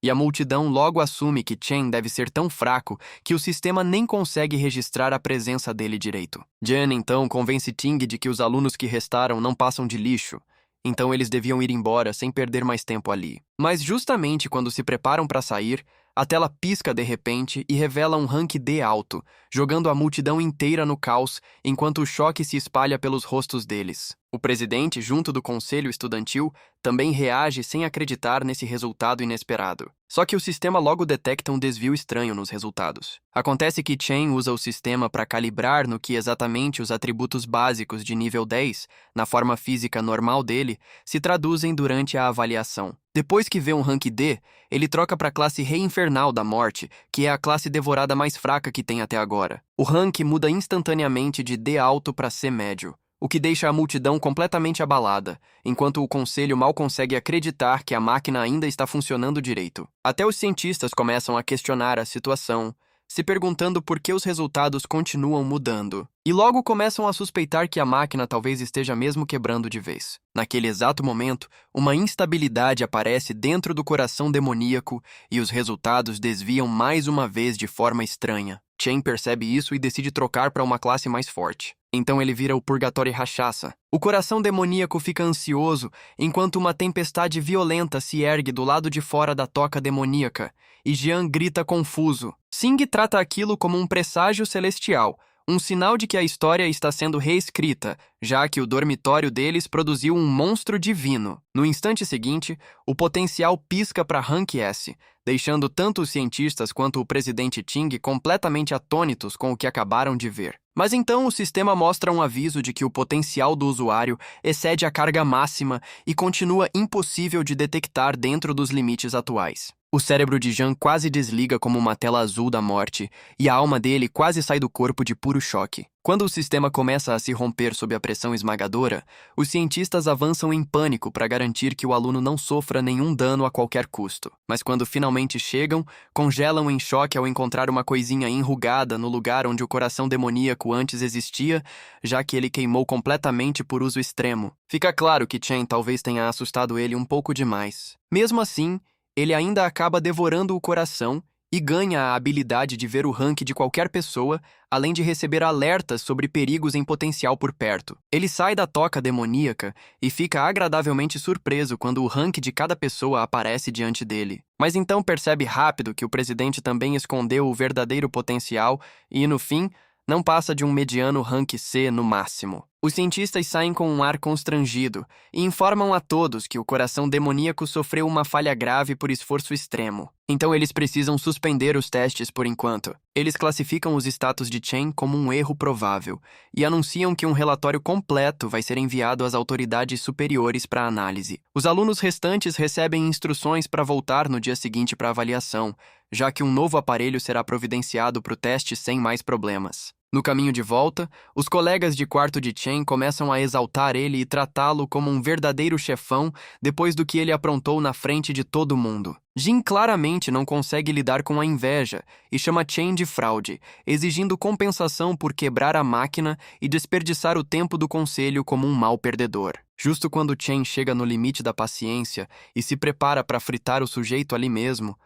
e a multidão logo assume que Chen deve ser tão fraco que o sistema nem consegue registrar a presença dele direito. Jen, então, convence Ting de que os alunos que restaram não passam de lixo, então eles deviam ir embora sem perder mais tempo ali. Mas justamente quando se preparam para sair, a tela pisca de repente e revela um rank D alto, jogando a multidão inteira no caos enquanto o choque se espalha pelos rostos deles. O presidente, junto do conselho estudantil, também reage sem acreditar nesse resultado inesperado. Só que o sistema logo detecta um desvio estranho nos resultados. Acontece que Chen usa o sistema para calibrar no que exatamente os atributos básicos de nível 10, na forma física normal dele, se traduzem durante a avaliação. Depois que vê um rank D, ele troca para a classe Rei Infernal da Morte, que é a classe devorada mais fraca que tem até agora. O rank muda instantaneamente de D alto para C médio, o que deixa a multidão completamente abalada, enquanto o conselho mal consegue acreditar que a máquina ainda está funcionando direito. Até os cientistas começam a questionar a situação, se perguntando por que os resultados continuam mudando. E logo começam a suspeitar que a máquina talvez esteja mesmo quebrando de vez. Naquele exato momento, uma instabilidade aparece dentro do coração demoníaco e os resultados desviam mais uma vez de forma estranha. Chen percebe isso e decide trocar para uma classe mais forte. Então ele vira o Purgatório Rakshasa. O coração demoníaco fica ansioso enquanto uma tempestade violenta se ergue do lado de fora da toca demoníaca, e Jian grita confuso. Sing trata aquilo como um presságio celestial, um sinal de que a história está sendo reescrita, já que o dormitório deles produziu um monstro divino. No instante seguinte, o potencial pisca para Rank S, deixando tanto os cientistas quanto o presidente Ting completamente atônitos com o que acabaram de ver. Mas então o sistema mostra um aviso de que o potencial do usuário excede a carga máxima e continua impossível de detectar dentro dos limites atuais. O cérebro de Jean quase desliga como uma tela azul da morte, e a alma dele quase sai do corpo de puro choque. Quando o sistema começa a se romper sob a pressão esmagadora, os cientistas avançam em pânico para garantir que o aluno não sofra nenhum dano a qualquer custo. Mas quando finalmente chegam, congelam em choque ao encontrar uma coisinha enrugada no lugar onde o coração demoníaco antes existia, já que ele queimou completamente por uso extremo. Fica claro que Chen talvez tenha assustado ele um pouco demais. Mesmo assim, ele ainda acaba devorando o coração e ganha a habilidade de ver o rank de qualquer pessoa, além de receber alertas sobre perigos em potencial por perto. Ele sai da toca demoníaca e fica agradavelmente surpreso quando o rank de cada pessoa aparece diante dele. Mas então percebe rápido que o presidente também escondeu o verdadeiro potencial e, no fim, não passa de um mediano rank C no máximo. Os cientistas saem com um ar constrangido e informam a todos que o coração demoníaco sofreu uma falha grave por esforço extremo. Então eles precisam suspender os testes por enquanto. Eles classificam os status de Chen como um erro provável e anunciam que um relatório completo vai ser enviado às autoridades superiores para análise. Os alunos restantes recebem instruções para voltar no dia seguinte para avaliação, já que um novo aparelho será providenciado para o teste sem mais problemas. No caminho de volta, os colegas de quarto de Chen começam a exaltar ele e tratá-lo como um verdadeiro chefão depois do que ele aprontou na frente de todo mundo. Jin claramente não consegue lidar com a inveja e chama Chen de fraude, exigindo compensação por quebrar a máquina e desperdiçar o tempo do conselho como um mau perdedor. Justo quando Chen chega no limite da paciência e se prepara para fritar o sujeito ali mesmo,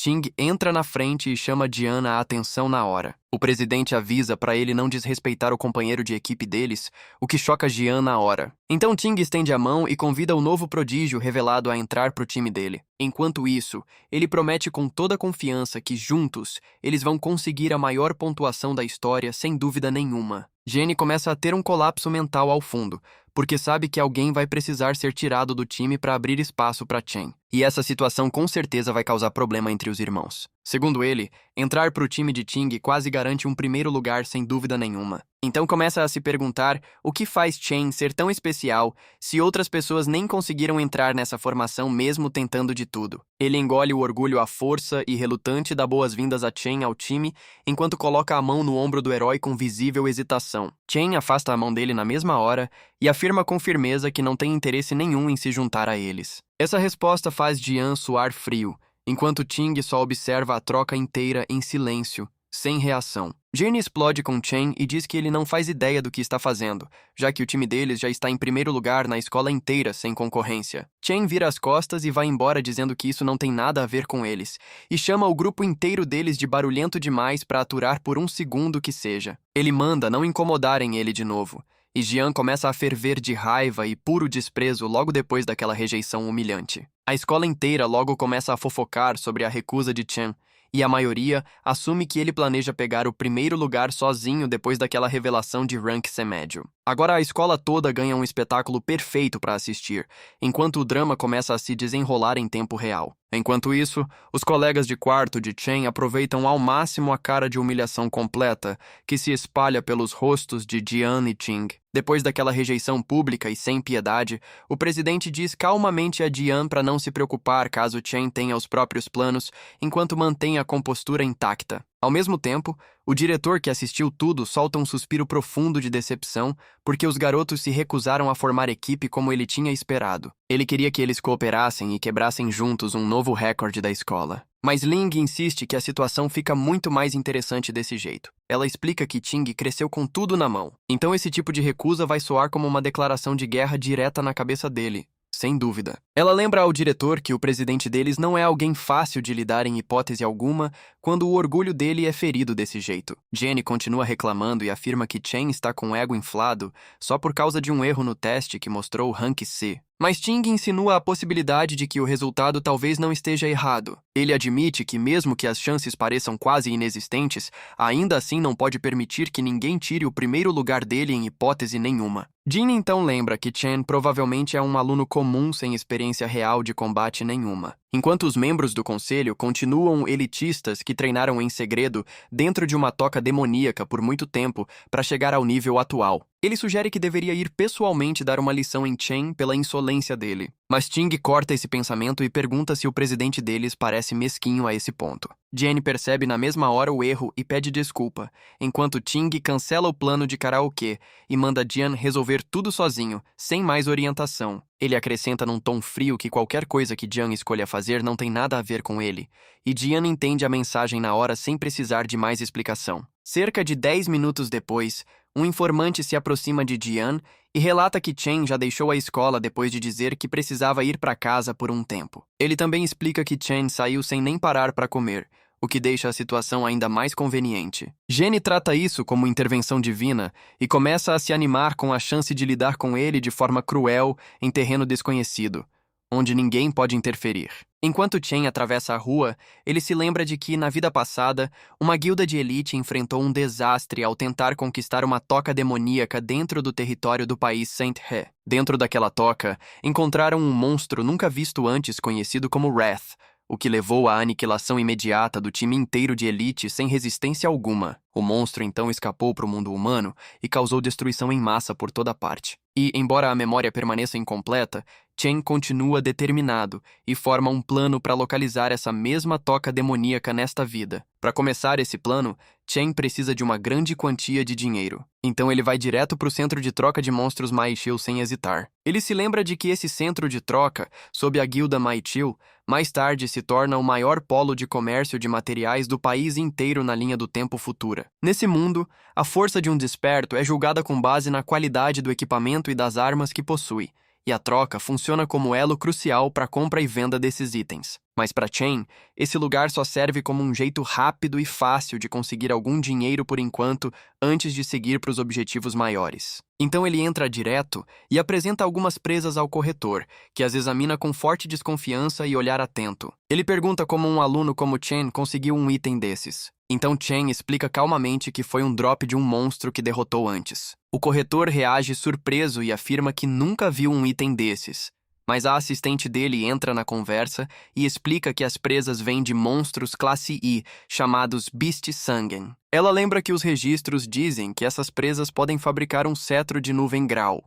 Ting entra na frente e chama Jian a atenção na hora. O presidente avisa para ele não desrespeitar o companheiro de equipe deles, o que choca Jian na hora. Então Ting estende a mão e convida o novo prodígio revelado a entrar pro time dele. Enquanto isso, ele promete com toda a confiança que, juntos, eles vão conseguir a maior pontuação da história sem dúvida nenhuma. Jenny começa a ter um colapso mental ao fundo, porque sabe que alguém vai precisar ser tirado do time para abrir espaço para Chen. E essa situação com certeza vai causar problema entre os irmãos. Segundo ele, entrar para o time de Ting quase garante um primeiro lugar sem dúvida nenhuma. Então começa a se perguntar o que faz Chen ser tão especial se outras pessoas nem conseguiram entrar nessa formação mesmo tentando de tudo. Ele engole o orgulho à força e relutante dá boas-vindas a Chen ao time, enquanto coloca a mão no ombro do herói com visível hesitação. Chen afasta a mão dele na mesma hora e afirma com firmeza que não tem interesse nenhum em se juntar a eles. Essa resposta faz Jian suar frio, enquanto Ting só observa a troca inteira em silêncio, sem reação. Jenny explode com Chen e diz que ele não faz ideia do que está fazendo, já que o time deles já está em primeiro lugar na escola inteira sem concorrência. Chen vira as costas e vai embora dizendo que isso não tem nada a ver com eles, e chama o grupo inteiro deles de barulhento demais para aturar por um segundo que seja. Ele manda não incomodarem ele de novo, e Jian começa a ferver de raiva e puro desprezo logo depois daquela rejeição humilhante. A escola inteira logo começa a fofocar sobre a recusa de Chen, e a maioria assume que ele planeja pegar o primeiro lugar sozinho depois daquela revelação de rank ser médio. Agora a escola toda ganha um espetáculo perfeito para assistir, enquanto o drama começa a se desenrolar em tempo real. Enquanto isso, os colegas de quarto de Chen aproveitam ao máximo a cara de humilhação completa que se espalha pelos rostos de Jian e Ting. Depois daquela rejeição pública e sem piedade, o presidente diz calmamente a Jian para não se preocupar caso Chen tenha os próprios planos, enquanto mantém a compostura intacta. Ao mesmo tempo, o diretor que assistiu tudo solta um suspiro profundo de decepção porque os garotos se recusaram a formar equipe como ele tinha esperado. Ele queria que eles cooperassem e quebrassem juntos um novo recorde da escola. Mas Ling insiste que a situação fica muito mais interessante desse jeito. Ela explica que Ting cresceu com tudo na mão. Então esse tipo de recusa vai soar como uma declaração de guerra direta na cabeça dele. Sem dúvida. Ela lembra ao diretor que o presidente deles não é alguém fácil de lidar em hipótese alguma quando o orgulho dele é ferido desse jeito. Jenny continua reclamando e afirma que Chen está com o ego inflado só por causa de um erro no teste que mostrou o rank C. Mas Ting insinua a possibilidade de que o resultado talvez não esteja errado. Ele admite que, mesmo que as chances pareçam quase inexistentes, ainda assim não pode permitir que ninguém tire o primeiro lugar dele em hipótese nenhuma. Jin então lembra que Chen provavelmente é um aluno comum sem experiência real de combate nenhuma, enquanto os membros do conselho continuam elitistas que treinaram em segredo dentro de uma toca demoníaca por muito tempo para chegar ao nível atual. Ele sugere que deveria ir pessoalmente dar uma lição em Chen pela insolência dele. Mas Ting corta esse pensamento e pergunta se o presidente deles parece mesquinho a esse ponto. Jenny percebe na mesma hora o erro e pede desculpa, enquanto Ting cancela o plano de karaokê e manda Jian resolver tudo sozinho, sem mais orientação. Ele acrescenta num tom frio que qualquer coisa que Jian escolha fazer não tem nada a ver com ele, e Jian entende a mensagem na hora sem precisar de mais explicação. Cerca de 10 minutos depois, um informante se aproxima de Jian e relata que Chen já deixou a escola depois de dizer que precisava ir para casa por um tempo. Ele também explica que Chen saiu sem nem parar para comer, o que deixa a situação ainda mais conveniente. Jenny trata isso como intervenção divina e começa a se animar com a chance de lidar com ele de forma cruel em terreno desconhecido, onde ninguém pode interferir. Enquanto Chen atravessa a rua, ele se lembra de que, na vida passada, uma guilda de elite enfrentou um desastre ao tentar conquistar uma toca demoníaca dentro do território do país Saint-He. Dentro daquela toca, encontraram um monstro nunca visto antes conhecido como Wrath, o que levou à aniquilação imediata do time inteiro de elite sem resistência alguma. O monstro então escapou para o mundo humano e causou destruição em massa por toda parte. E, embora a memória permaneça incompleta, Chen continua determinado e forma um plano para localizar essa mesma toca demoníaca nesta vida. Para começar esse plano, Chen precisa de uma grande quantia de dinheiro. Então ele vai direto para o centro de troca de monstros Maichiu sem hesitar. Ele se lembra de que esse centro de troca, sob a guilda Maichiu, mais tarde se torna o maior polo de comércio de materiais do país inteiro na linha do tempo futura. Nesse mundo, a força de um desperto é julgada com base na qualidade do equipamento e das armas que possui, e a troca funciona como elo crucial para a compra e venda desses itens. Mas para Chen, esse lugar só serve como um jeito rápido e fácil de conseguir algum dinheiro por enquanto, antes de seguir para os objetivos maiores. Então ele entra direto e apresenta algumas presas ao corretor, que as examina com forte desconfiança e olhar atento. Ele pergunta como um aluno como Chen conseguiu um item desses. Então Chen explica calmamente que foi um drop de um monstro que derrotou antes. O corretor reage surpreso e afirma que nunca viu um item desses. Mas a assistente dele entra na conversa e explica que as presas vêm de monstros classe I, chamados Beast Sangen. Ela lembra que os registros dizem que essas presas podem fabricar um cetro de nuvem grau,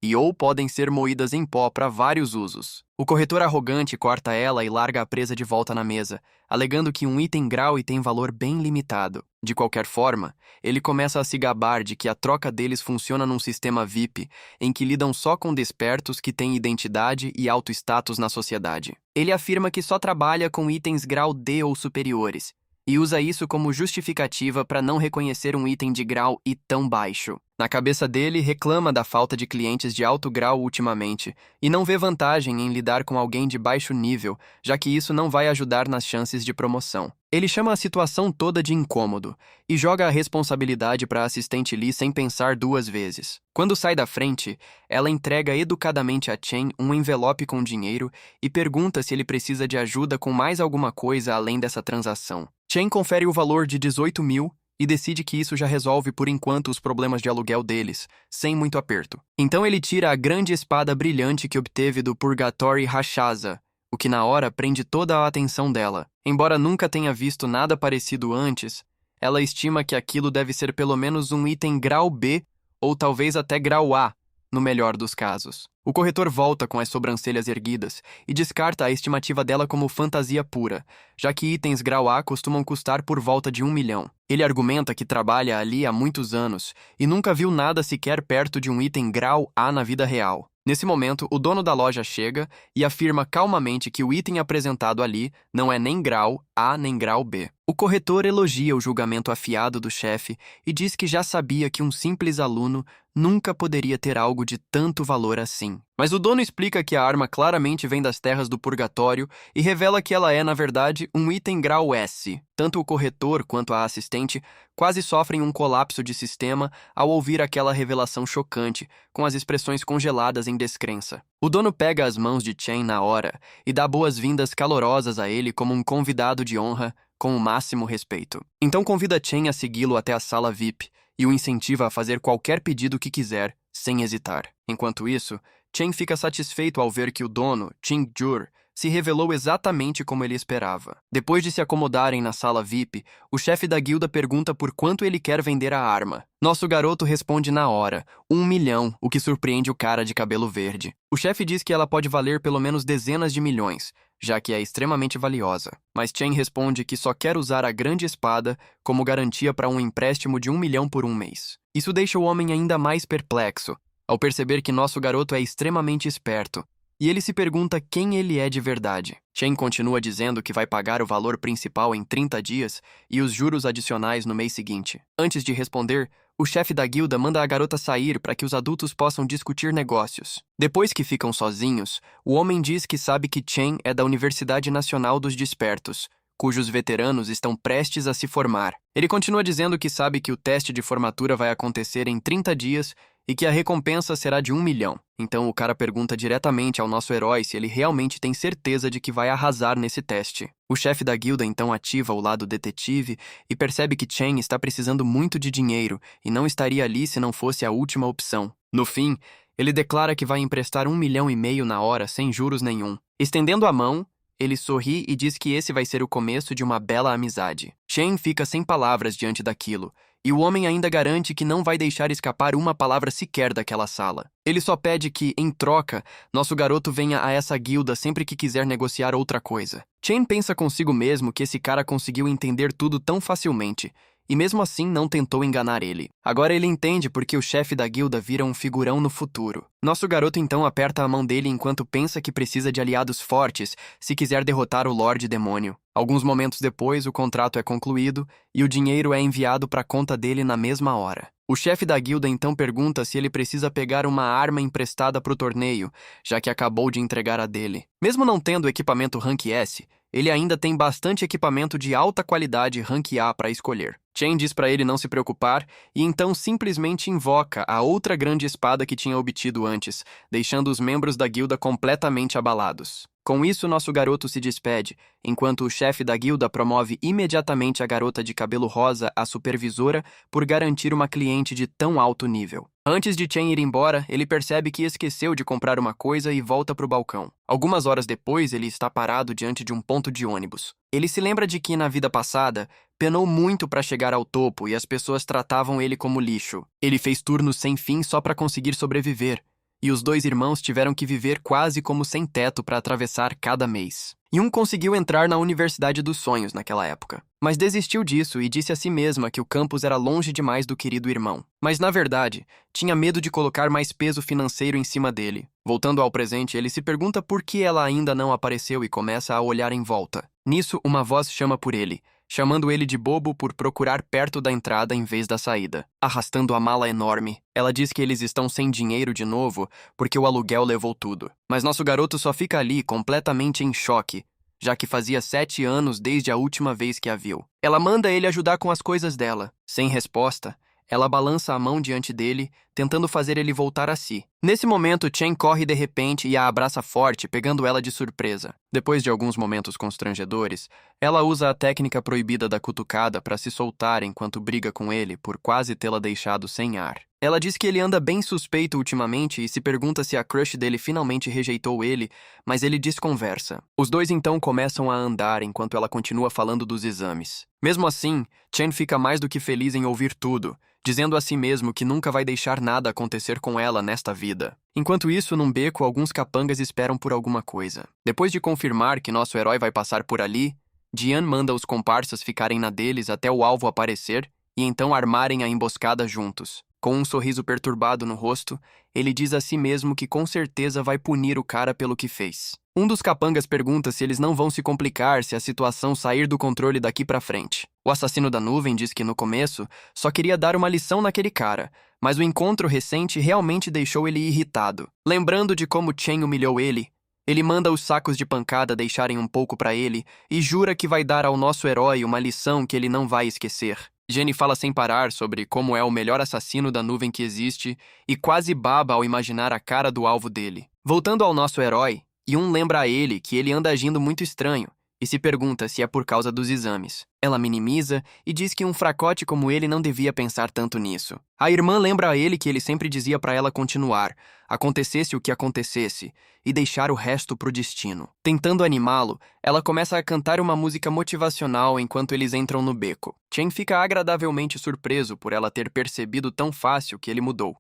e ou podem ser moídas em pó para vários usos. O corretor arrogante corta ela e larga a presa de volta na mesa, alegando que um item grau tem valor bem limitado. De qualquer forma, ele começa a se gabar de que a troca deles funciona num sistema VIP, em que lidam só com despertos que têm identidade e alto status na sociedade. Ele afirma que só trabalha com itens grau D ou superiores, e usa isso como justificativa para não reconhecer um item de grau I tão baixo. Na cabeça dele, reclama da falta de clientes de alto grau ultimamente, e não vê vantagem em lidar com alguém de baixo nível, já que isso não vai ajudar nas chances de promoção. Ele chama a situação toda de incômodo, e joga a responsabilidade para a assistente Lee sem pensar duas vezes. Quando sai da frente, ela entrega educadamente a Chen um envelope com dinheiro e pergunta se ele precisa de ajuda com mais alguma coisa além dessa transação. Chen confere o valor de 18 mil e decide que isso já resolve por enquanto os problemas de aluguel deles, sem muito aperto. Então ele tira a grande espada brilhante que obteve do Purgatory Rashaza, o que na hora prende toda a atenção dela. Embora nunca tenha visto nada parecido antes, ela estima que aquilo deve ser pelo menos um item grau B ou talvez até grau A, no melhor dos casos. O corretor volta com as sobrancelhas erguidas e descarta a estimativa dela como fantasia pura, já que itens grau A costumam custar por volta de 1 milhão. Ele argumenta que trabalha ali há muitos anos e nunca viu nada sequer perto de um item grau A na vida real. Nesse momento, o dono da loja chega e afirma calmamente que o item apresentado ali não é nem grau A nem grau B. O corretor elogia o julgamento afiado do chefe e diz que já sabia que um simples aluno nunca poderia ter algo de tanto valor assim. Mas o dono explica que a arma claramente vem das terras do purgatório e revela que ela é, na verdade, um item grau S. Tanto o corretor quanto a assistente quase sofrem um colapso de sistema ao ouvir aquela revelação chocante, com as expressões congeladas em descrença. O dono pega as mãos de Chen na hora e dá boas-vindas calorosas a ele como um convidado de honra, com o máximo respeito. Então convida Chen a segui-lo até a sala VIP e o incentiva a fazer qualquer pedido que quiser, sem hesitar. Enquanto isso, Chen fica satisfeito ao ver que o dono, Qing Jur, se revelou exatamente como ele esperava. Depois de se acomodarem na sala VIP, o chefe da guilda pergunta por quanto ele quer vender a arma. Nosso garoto responde na hora, 1 milhão, o que surpreende o cara de cabelo verde. O chefe diz que ela pode valer pelo menos dezenas de milhões, já que é extremamente valiosa. Mas Chen responde que só quer usar a grande espada como garantia para um empréstimo de 1 milhão por um mês. Isso deixa o homem ainda mais perplexo, ao perceber que nosso garoto é extremamente esperto, e ele se pergunta quem ele é de verdade. Chen continua dizendo que vai pagar o valor principal em 30 dias e os juros adicionais no mês seguinte. Antes de responder, o chefe da guilda manda a garota sair para que os adultos possam discutir negócios. Depois que ficam sozinhos, o homem diz que sabe que Chen é da Universidade Nacional dos Despertos, cujos veteranos estão prestes a se formar. Ele continua dizendo que sabe que o teste de formatura vai acontecer em 30 dias e que a recompensa será de 1 milhão. Então o cara pergunta diretamente ao nosso herói se ele realmente tem certeza de que vai arrasar nesse teste. O chefe da guilda então ativa o lado detetive e percebe que Chen está precisando muito de dinheiro e não estaria ali se não fosse a última opção. No fim, ele declara que vai emprestar 1,5 milhão na hora sem juros nenhum. Estendendo a mão, Ele sorri e diz que esse vai ser o começo de uma bela amizade. Chen fica sem palavras diante daquilo, e o homem ainda garante que não vai deixar escapar uma palavra sequer daquela sala. Ele só pede que, em troca, nosso garoto venha a essa guilda sempre que quiser negociar outra coisa. Chen pensa consigo mesmo que esse cara conseguiu entender tudo tão facilmente, e mesmo assim não tentou enganar ele. Agora ele entende porque o chefe da guilda vira um figurão no futuro. Nosso garoto então aperta a mão dele enquanto pensa que precisa de aliados fortes se quiser derrotar o Lorde Demônio. Alguns momentos depois, o contrato é concluído e o dinheiro é enviado para a conta dele na mesma hora. O chefe da guilda então pergunta se ele precisa pegar uma arma emprestada para o torneio, já que acabou de entregar a dele. Mesmo não tendo equipamento Rank S, ele ainda tem bastante equipamento de alta qualidade Rank A para escolher. Chen diz para ele não se preocupar e então simplesmente invoca a outra grande espada que tinha obtido antes, deixando os membros da guilda completamente abalados. Com isso, nosso garoto se despede, enquanto o chefe da guilda promove imediatamente a garota de cabelo rosa à supervisora por garantir uma cliente de tão alto nível. Antes de Chen ir embora, ele percebe que esqueceu de comprar uma coisa e volta para o balcão. Algumas horas depois, ele está parado diante de um ponto de ônibus. Ele se lembra de que, na vida passada, penou muito para chegar ao topo e as pessoas tratavam ele como lixo. Ele fez turnos sem fim só para conseguir sobreviver, e os dois irmãos tiveram que viver quase como sem teto para atravessar cada mês. E um conseguiu entrar na Universidade dos Sonhos naquela época, mas desistiu disso e disse a si mesma que o campus era longe demais do querido irmão. Mas, na verdade, tinha medo de colocar mais peso financeiro em cima dele. Voltando ao presente, ele se pergunta por que ela ainda não apareceu e começa a olhar em volta. Nisso, uma voz chama por ele, chamando ele de bobo por procurar perto da entrada em vez da saída. Arrastando a mala enorme, ela diz que eles estão sem dinheiro de novo porque o aluguel levou tudo. Mas nosso garoto só fica ali completamente em choque, já que fazia 7 anos desde a última vez que a viu. Ela manda ele ajudar com as coisas dela. Sem resposta, ela balança a mão diante dele, tentando fazer ele voltar a si. Nesse momento, Chen corre de repente e a abraça forte, pegando ela de surpresa. Depois de alguns momentos constrangedores, ela usa a técnica proibida da cutucada para se soltar enquanto briga com ele por quase tê-la deixado sem ar. Ela diz que ele anda bem suspeito ultimamente e se pergunta se a crush dele finalmente rejeitou ele, mas ele desconversa. Os dois então começam a andar enquanto ela continua falando dos exames. Mesmo assim, Chen fica mais do que feliz em ouvir tudo, dizendo a si mesmo que nunca vai deixar nada acontecer com ela nesta vida. Enquanto isso, num beco, alguns capangas esperam por alguma coisa. Depois de confirmar que nosso herói vai passar por ali, Jian manda os comparsas ficarem na deles até o alvo aparecer e então armarem a emboscada juntos. Com um sorriso perturbado no rosto, ele diz a si mesmo que com certeza vai punir o cara pelo que fez. Um dos capangas pergunta se eles não vão se complicar se a situação sair do controle daqui pra frente. O assassino da nuvem diz que no começo só queria dar uma lição naquele cara, mas o encontro recente realmente deixou ele irritado. Lembrando de como Chen humilhou ele, ele manda os sacos de pancada deixarem um pouco pra ele e jura que vai dar ao nosso herói uma lição que ele não vai esquecer. Jenny fala sem parar sobre como é o melhor assassino da nuvem que existe e quase baba ao imaginar a cara do alvo dele. Voltando ao nosso herói, Yun lembra a ele que ele anda agindo muito estranho e se pergunta se é por causa dos exames. Ela minimiza e diz que um fracote como ele não devia pensar tanto nisso. A irmã lembra a ele que ele sempre dizia para ela continuar, acontecesse o que acontecesse, e deixar o resto pro destino. Tentando animá-lo, ela começa a cantar uma música motivacional enquanto eles entram no beco. Chen fica agradavelmente surpreso por ela ter percebido tão fácil que ele mudou,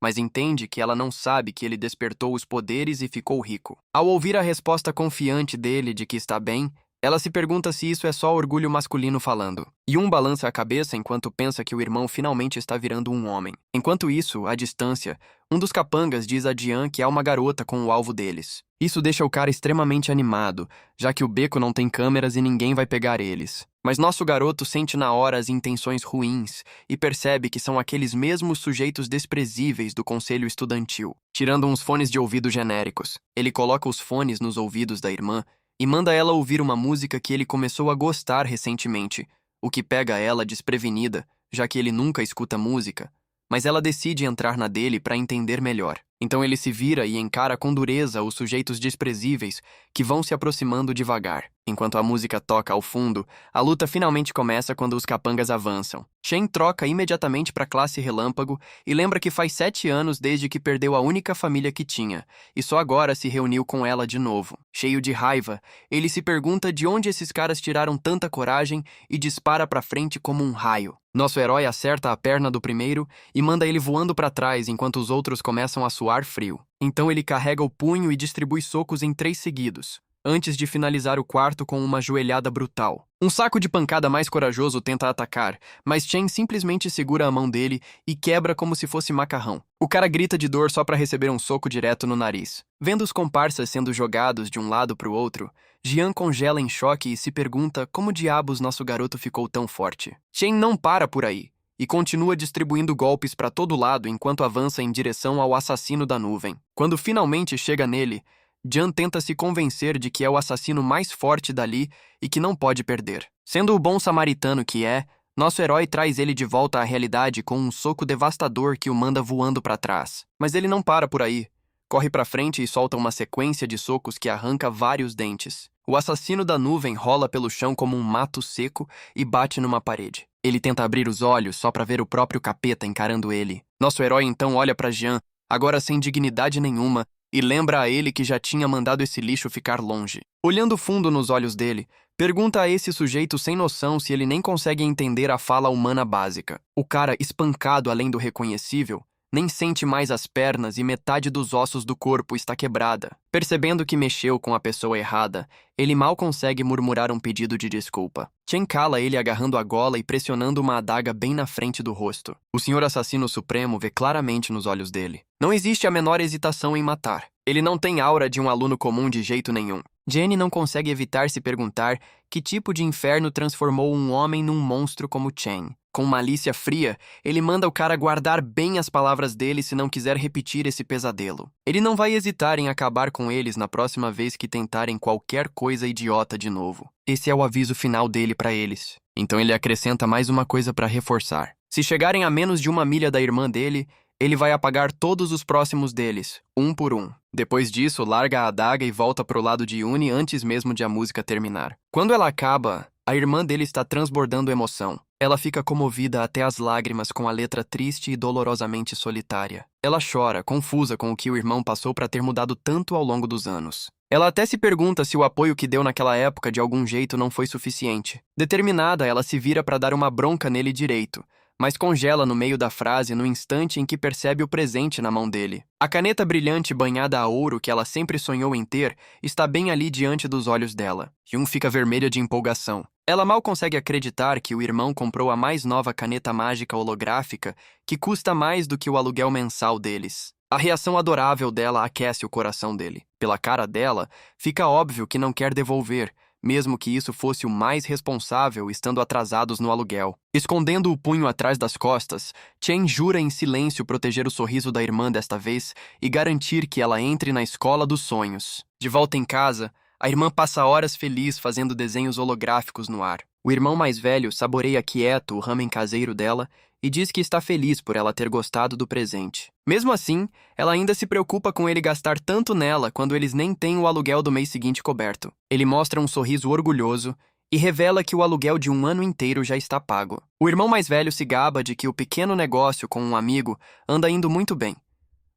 mas entende que ela não sabe que ele despertou os poderes e ficou rico. Ao ouvir a resposta confiante dele de que está bem, ela se pergunta se isso é só orgulho masculino falando. Yun balança a cabeça enquanto pensa que o irmão finalmente está virando um homem. Enquanto isso, à distância, um dos capangas diz a Jian que há uma garota com o alvo deles. Isso deixa o cara extremamente animado, já que o beco não tem câmeras e ninguém vai pegar eles. Mas nosso garoto sente na hora as intenções ruins e percebe que são aqueles mesmos sujeitos desprezíveis do conselho estudantil. Tirando uns fones de ouvido genéricos, ele coloca os fones nos ouvidos da irmã e manda ela ouvir uma música que ele começou a gostar recentemente, o que pega ela desprevenida, já que ele nunca escuta música, mas ela decide entrar na dele para entender melhor. Então ele se vira e encara com dureza os sujeitos desprezíveis que vão se aproximando devagar. Enquanto a música toca ao fundo, a luta finalmente começa quando os capangas avançam. Shen troca imediatamente para a classe Relâmpago e lembra que faz 7 anos desde que perdeu a única família que tinha, e só agora se reuniu com ela de novo. Cheio de raiva, ele se pergunta de onde esses caras tiraram tanta coragem e dispara para frente como um raio. Nosso herói acerta a perna do primeiro e manda ele voando para trás enquanto os outros começam a suar frio. Então ele carrega o punho e distribui socos em 3 seguidos, antes de finalizar o quarto com uma joelhada brutal. Um saco de pancada mais corajoso tenta atacar, mas Chen simplesmente segura a mão dele e quebra como se fosse macarrão. O cara grita de dor só para receber um soco direto no nariz. Vendo os comparsas sendo jogados de um lado para o outro, Jian congela em choque e se pergunta como diabos nosso garoto ficou tão forte. Chen não para por aí e continua distribuindo golpes para todo lado enquanto avança em direção ao assassino da nuvem. Quando finalmente chega nele, Jian tenta se convencer de que é o assassino mais forte dali e que não pode perder. Sendo o bom samaritano que é, nosso herói traz ele de volta à realidade com um soco devastador que o manda voando para trás. Mas ele não para por aí. Corre para frente e solta uma sequência de socos que arranca vários dentes. O assassino da nuvem rola pelo chão como um mato seco e bate numa parede. Ele tenta abrir os olhos só para ver o próprio capeta encarando ele. Nosso herói então olha para Jian, agora sem dignidade nenhuma, e lembra a ele que já tinha mandado esse lixo ficar longe. Olhando fundo nos olhos dele, pergunta a esse sujeito sem noção se ele nem consegue entender a fala humana básica. O cara, espancado além do reconhecível, nem sente mais as pernas e metade dos ossos do corpo está quebrada. Percebendo que mexeu com a pessoa errada, ele mal consegue murmurar um pedido de desculpa. Chen cala ele agarrando a gola e pressionando uma adaga bem na frente do rosto. O senhor assassino supremo vê claramente nos olhos dele. Não existe a menor hesitação em matar. Ele não tem aura de um aluno comum de jeito nenhum. Jenny não consegue evitar se perguntar que tipo de inferno transformou um homem num monstro como Chen. Com malícia fria, ele manda o cara guardar bem as palavras dele se não quiser repetir esse pesadelo. Ele não vai hesitar em acabar com eles na próxima vez que tentarem qualquer coisa idiota de novo. Esse é o aviso final dele para eles. Então ele acrescenta mais uma coisa para reforçar. Se chegarem a menos de 1 milha da irmã dele, ele vai apagar todos os próximos deles, um por um. Depois disso, larga a adaga e volta pro lado de Uni antes mesmo de a música terminar. Quando ela acaba, a irmã dele está transbordando emoção. Ela fica comovida até as lágrimas com a letra triste e dolorosamente solitária. Ela chora, confusa com o que o irmão passou para ter mudado tanto ao longo dos anos. Ela até se pergunta se o apoio que deu naquela época de algum jeito não foi suficiente. Determinada, ela se vira para dar uma bronca nele direito, mas congela no meio da frase no instante em que percebe o presente na mão dele. A caneta brilhante banhada a ouro que ela sempre sonhou em ter está bem ali diante dos olhos dela. Yun fica vermelha de empolgação. Ela mal consegue acreditar que o irmão comprou a mais nova caneta mágica holográfica que custa mais do que o aluguel mensal deles. A reação adorável dela aquece o coração dele. Pela cara dela, fica óbvio que não quer devolver, mesmo que isso fosse o mais responsável estando atrasados no aluguel. Escondendo o punho atrás das costas, Chen jura em silêncio proteger o sorriso da irmã desta vez e garantir que ela entre na escola dos sonhos. De volta em casa, a irmã passa horas feliz fazendo desenhos holográficos no ar. O irmão mais velho saboreia quieto o ramen caseiro dela e diz que está feliz por ela ter gostado do presente. Mesmo assim, ela ainda se preocupa com ele gastar tanto nela quando eles nem têm o aluguel do mês seguinte coberto. Ele mostra um sorriso orgulhoso e revela que o aluguel de 1 ano inteiro já está pago. O irmão mais velho se gaba de que o pequeno negócio com um amigo anda indo muito bem.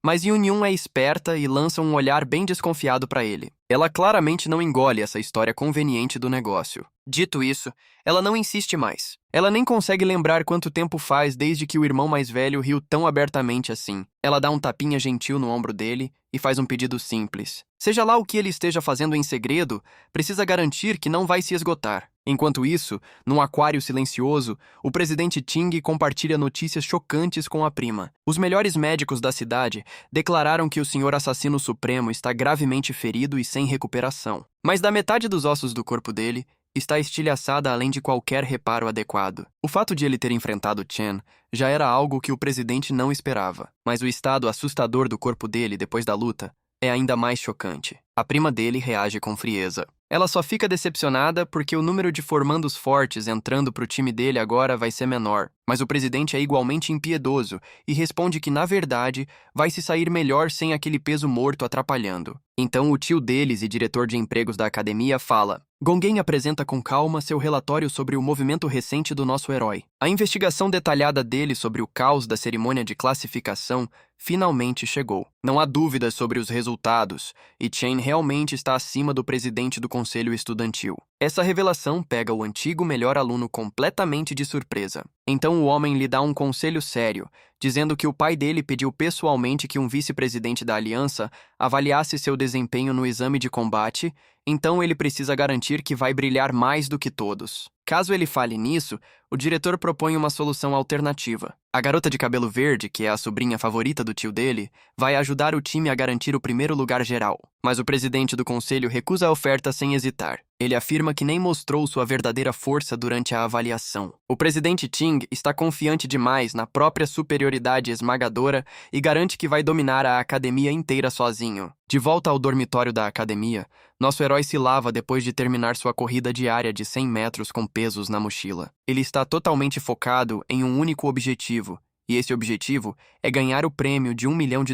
Mas Yun é esperta e lança um olhar bem desconfiado para ele. Ela claramente não engole essa história conveniente do negócio. Dito isso, ela não insiste mais. Ela nem consegue lembrar quanto tempo faz desde que o irmão mais velho riu tão abertamente assim. Ela dá um tapinha gentil no ombro dele e faz um pedido simples. Seja lá o que ele esteja fazendo em segredo, precisa garantir que não vai se esgotar. Enquanto isso, num aquário silencioso, o presidente Ting compartilha notícias chocantes com a prima. Os melhores médicos da cidade declararam que o senhor assassino supremo está gravemente ferido e sem recuperação. Mas da metade dos ossos do corpo dele está estilhaçada além de qualquer reparo adequado. O fato de ele ter enfrentado Chen já era algo que o presidente não esperava, mas o estado assustador do corpo dele depois da luta é ainda mais chocante. A prima dele reage com frieza. Ela só fica decepcionada porque o número de formandos fortes entrando pro time dele agora vai ser menor. Mas o presidente é igualmente impiedoso e responde que, na verdade, vai se sair melhor sem aquele peso morto atrapalhando. Então o tio deles e diretor de empregos da academia fala: Gongen apresenta com calma seu relatório sobre o movimento recente do nosso herói. A investigação detalhada dele sobre o caos da cerimônia de classificação finalmente chegou. Não há dúvidas sobre os resultados, e Chen realmente está acima do presidente do conselho estudantil. Essa revelação pega o antigo melhor aluno completamente de surpresa. Então o homem lhe dá um conselho sério, dizendo que o pai dele pediu pessoalmente que um vice-presidente da aliança avaliasse seu desempenho no exame de combate, então ele precisa garantir que vai brilhar mais do que todos. Caso ele falhe nisso, o diretor propõe uma solução alternativa. A garota de cabelo verde, que é a sobrinha favorita do tio dele, vai ajudar o time a garantir o primeiro lugar geral. Mas o presidente do conselho recusa a oferta sem hesitar. Ele afirma que nem mostrou sua verdadeira força durante a avaliação. O presidente Ting está confiante demais na própria superioridade esmagadora e garante que vai dominar a academia inteira sozinho. De volta ao dormitório da academia, nosso herói se lava depois de terminar sua corrida diária de 100 metros com pesos na mochila. Ele está totalmente focado em um único objetivo, e esse objetivo é ganhar o prêmio de $1 milhão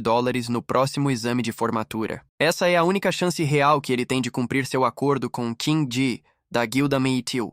no próximo exame de formatura. Essa é a única chance real que ele tem de cumprir seu acordo com Qin Ji, da guilda Meitil,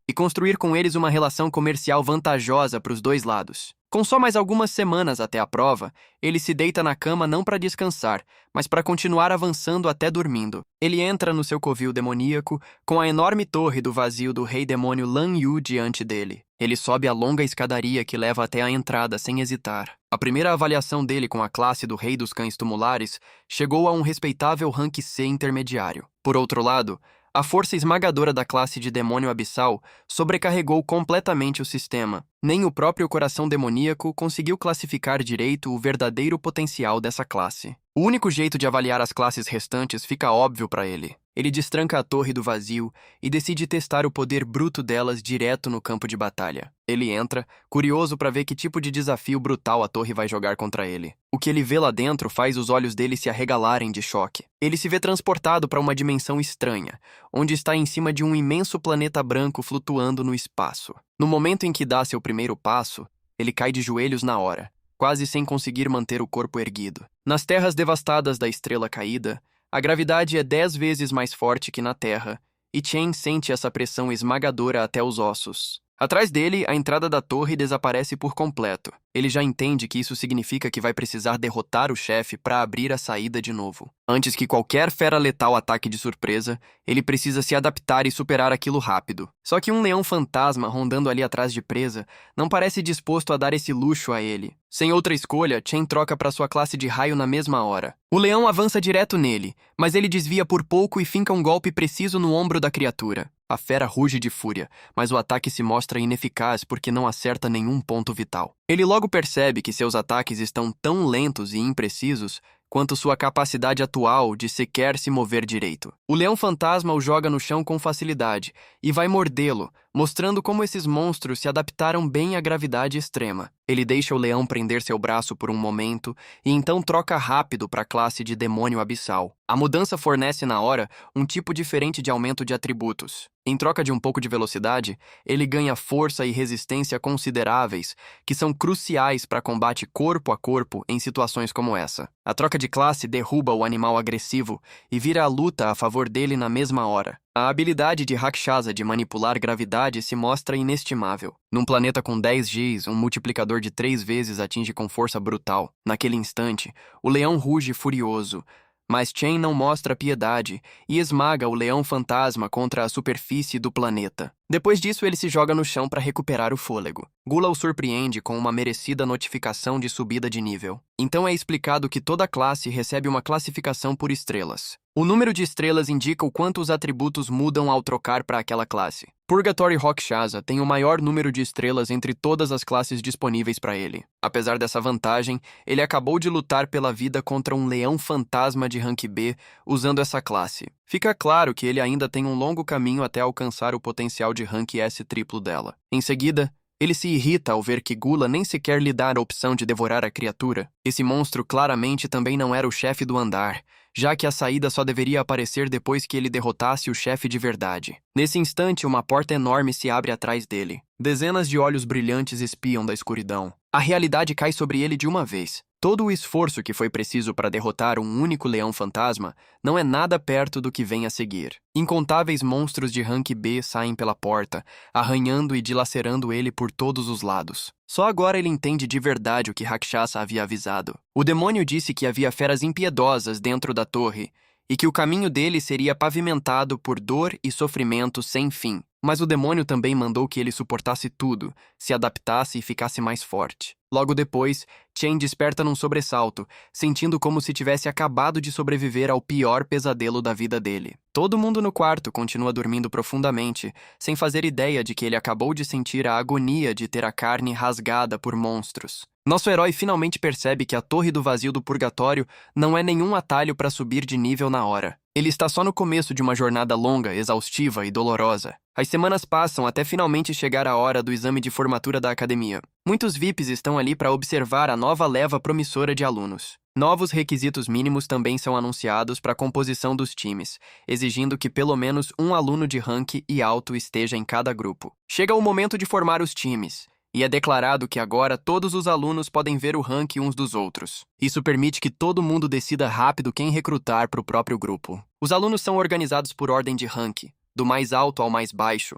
e construir com eles uma relação comercial vantajosa para os dois lados. Com só mais algumas semanas até a prova, ele se deita na cama não para descansar, mas para continuar avançando até dormindo. Ele entra no seu covil demoníaco com a enorme torre do vazio do rei demônio Lan Yu diante dele. Ele sobe a longa escadaria que leva até a entrada sem hesitar. A primeira avaliação dele com a classe do Rei dos Cães Tumulares chegou a um respeitável rank C intermediário. Por outro lado, a força esmagadora da classe de demônio abissal sobrecarregou completamente o sistema. Nem o próprio coração demoníaco conseguiu classificar direito o verdadeiro potencial dessa classe. O único jeito de avaliar as classes restantes fica óbvio para ele. Ele destranca a torre do vazio e decide testar o poder bruto delas direto no campo de batalha. Ele entra, curioso para ver que tipo de desafio brutal a torre vai jogar contra ele. O que ele vê lá dentro faz os olhos dele se arregalarem de choque. Ele se vê transportado para uma dimensão estranha, onde está em cima de um imenso planeta branco flutuando no espaço. No momento em que dá seu primeiro passo, ele cai de joelhos na hora, quase sem conseguir manter o corpo erguido. Nas terras devastadas da estrela caída, a gravidade é 10 vezes mais forte que na Terra, e Chen sente essa pressão esmagadora até os ossos. Atrás dele, a entrada da torre desaparece por completo. Ele já entende que isso significa que vai precisar derrotar o chefe para abrir a saída de novo. Antes que qualquer fera letal ataque de surpresa, ele precisa se adaptar e superar aquilo rápido. Só que um leão fantasma rondando ali atrás de presa não parece disposto a dar esse luxo a ele. Sem outra escolha, Chen troca para sua classe de raio na mesma hora. O leão avança direto nele, mas ele desvia por pouco e finca um golpe preciso no ombro da criatura. A fera ruge de fúria, mas o ataque se mostra ineficaz porque não acerta nenhum ponto vital. Ele logo percebe que seus ataques estão tão lentos e imprecisos quanto sua capacidade atual de sequer se mover direito. O leão fantasma o joga no chão com facilidade e vai mordê-lo, mostrando como esses monstros se adaptaram bem à gravidade extrema. Ele deixa o leão prender seu braço por um momento e então troca rápido para a classe de demônio abissal. A mudança fornece na hora um tipo diferente de aumento de atributos. Em troca de um pouco de velocidade, ele ganha força e resistência consideráveis, que são cruciais para combate corpo a corpo em situações como essa. A troca de classe derruba o animal agressivo e vira a luta a favor dele na mesma hora. A habilidade de Rakshasa de manipular gravidade se mostra inestimável. Num planeta com 10 Gs, um multiplicador de 3 vezes atinge com força brutal. Naquele instante, o leão ruge furioso, mas Chen não mostra piedade e esmaga o leão fantasma contra a superfície do planeta. Depois disso, ele se joga no chão para recuperar o fôlego. Gula o surpreende com uma merecida notificação de subida de nível. Então é explicado que toda classe recebe uma classificação por estrelas. O número de estrelas indica o quanto os atributos mudam ao trocar para aquela classe. Purgatory Rakshasa tem o maior número de estrelas entre todas as classes disponíveis para ele. Apesar dessa vantagem, ele acabou de lutar pela vida contra um leão fantasma de rank B usando essa classe. Fica claro que ele ainda tem um longo caminho até alcançar o potencial de rank S triplo dela. Em seguida, ele se irrita ao ver que Gula nem sequer lhe dá a opção de devorar a criatura. Esse monstro claramente também não era o chefe do andar, já que a saída só deveria aparecer depois que ele derrotasse o chefe de verdade. Nesse instante, uma porta enorme se abre atrás dele. Dezenas de olhos brilhantes espiam da escuridão. A realidade cai sobre ele de uma vez. Todo o esforço que foi preciso para derrotar um único leão fantasma não é nada perto do que vem a seguir. Incontáveis monstros de rank B saem pela porta, arranhando e dilacerando ele por todos os lados. Só agora ele entende de verdade o que Rakshasa havia avisado. O demônio disse que havia feras impiedosas dentro da torre e que o caminho dele seria pavimentado por dor e sofrimento sem fim. Mas o demônio também mandou que ele suportasse tudo, se adaptasse e ficasse mais forte. Logo depois, Chen desperta num sobressalto, sentindo como se tivesse acabado de sobreviver ao pior pesadelo da vida dele. Todo mundo no quarto continua dormindo profundamente, sem fazer ideia de que ele acabou de sentir a agonia de ter a carne rasgada por monstros. Nosso herói finalmente percebe que a Torre do Vazio do Purgatório não é nenhum atalho para subir de nível na hora. Ele está só no começo de uma jornada longa, exaustiva e dolorosa. As semanas passam até finalmente chegar a hora do exame de formatura da academia. Muitos VIPs estão ali para observar a nova leva promissora de alunos. Novos requisitos mínimos também são anunciados para a composição dos times, exigindo que pelo menos um aluno de rank e alto esteja em cada grupo. Chega o momento de formar os times. E é declarado que agora todos os alunos podem ver o rank uns dos outros. Isso permite que todo mundo decida rápido quem recrutar para o próprio grupo. Os alunos são organizados por ordem de rank, do mais alto ao mais baixo.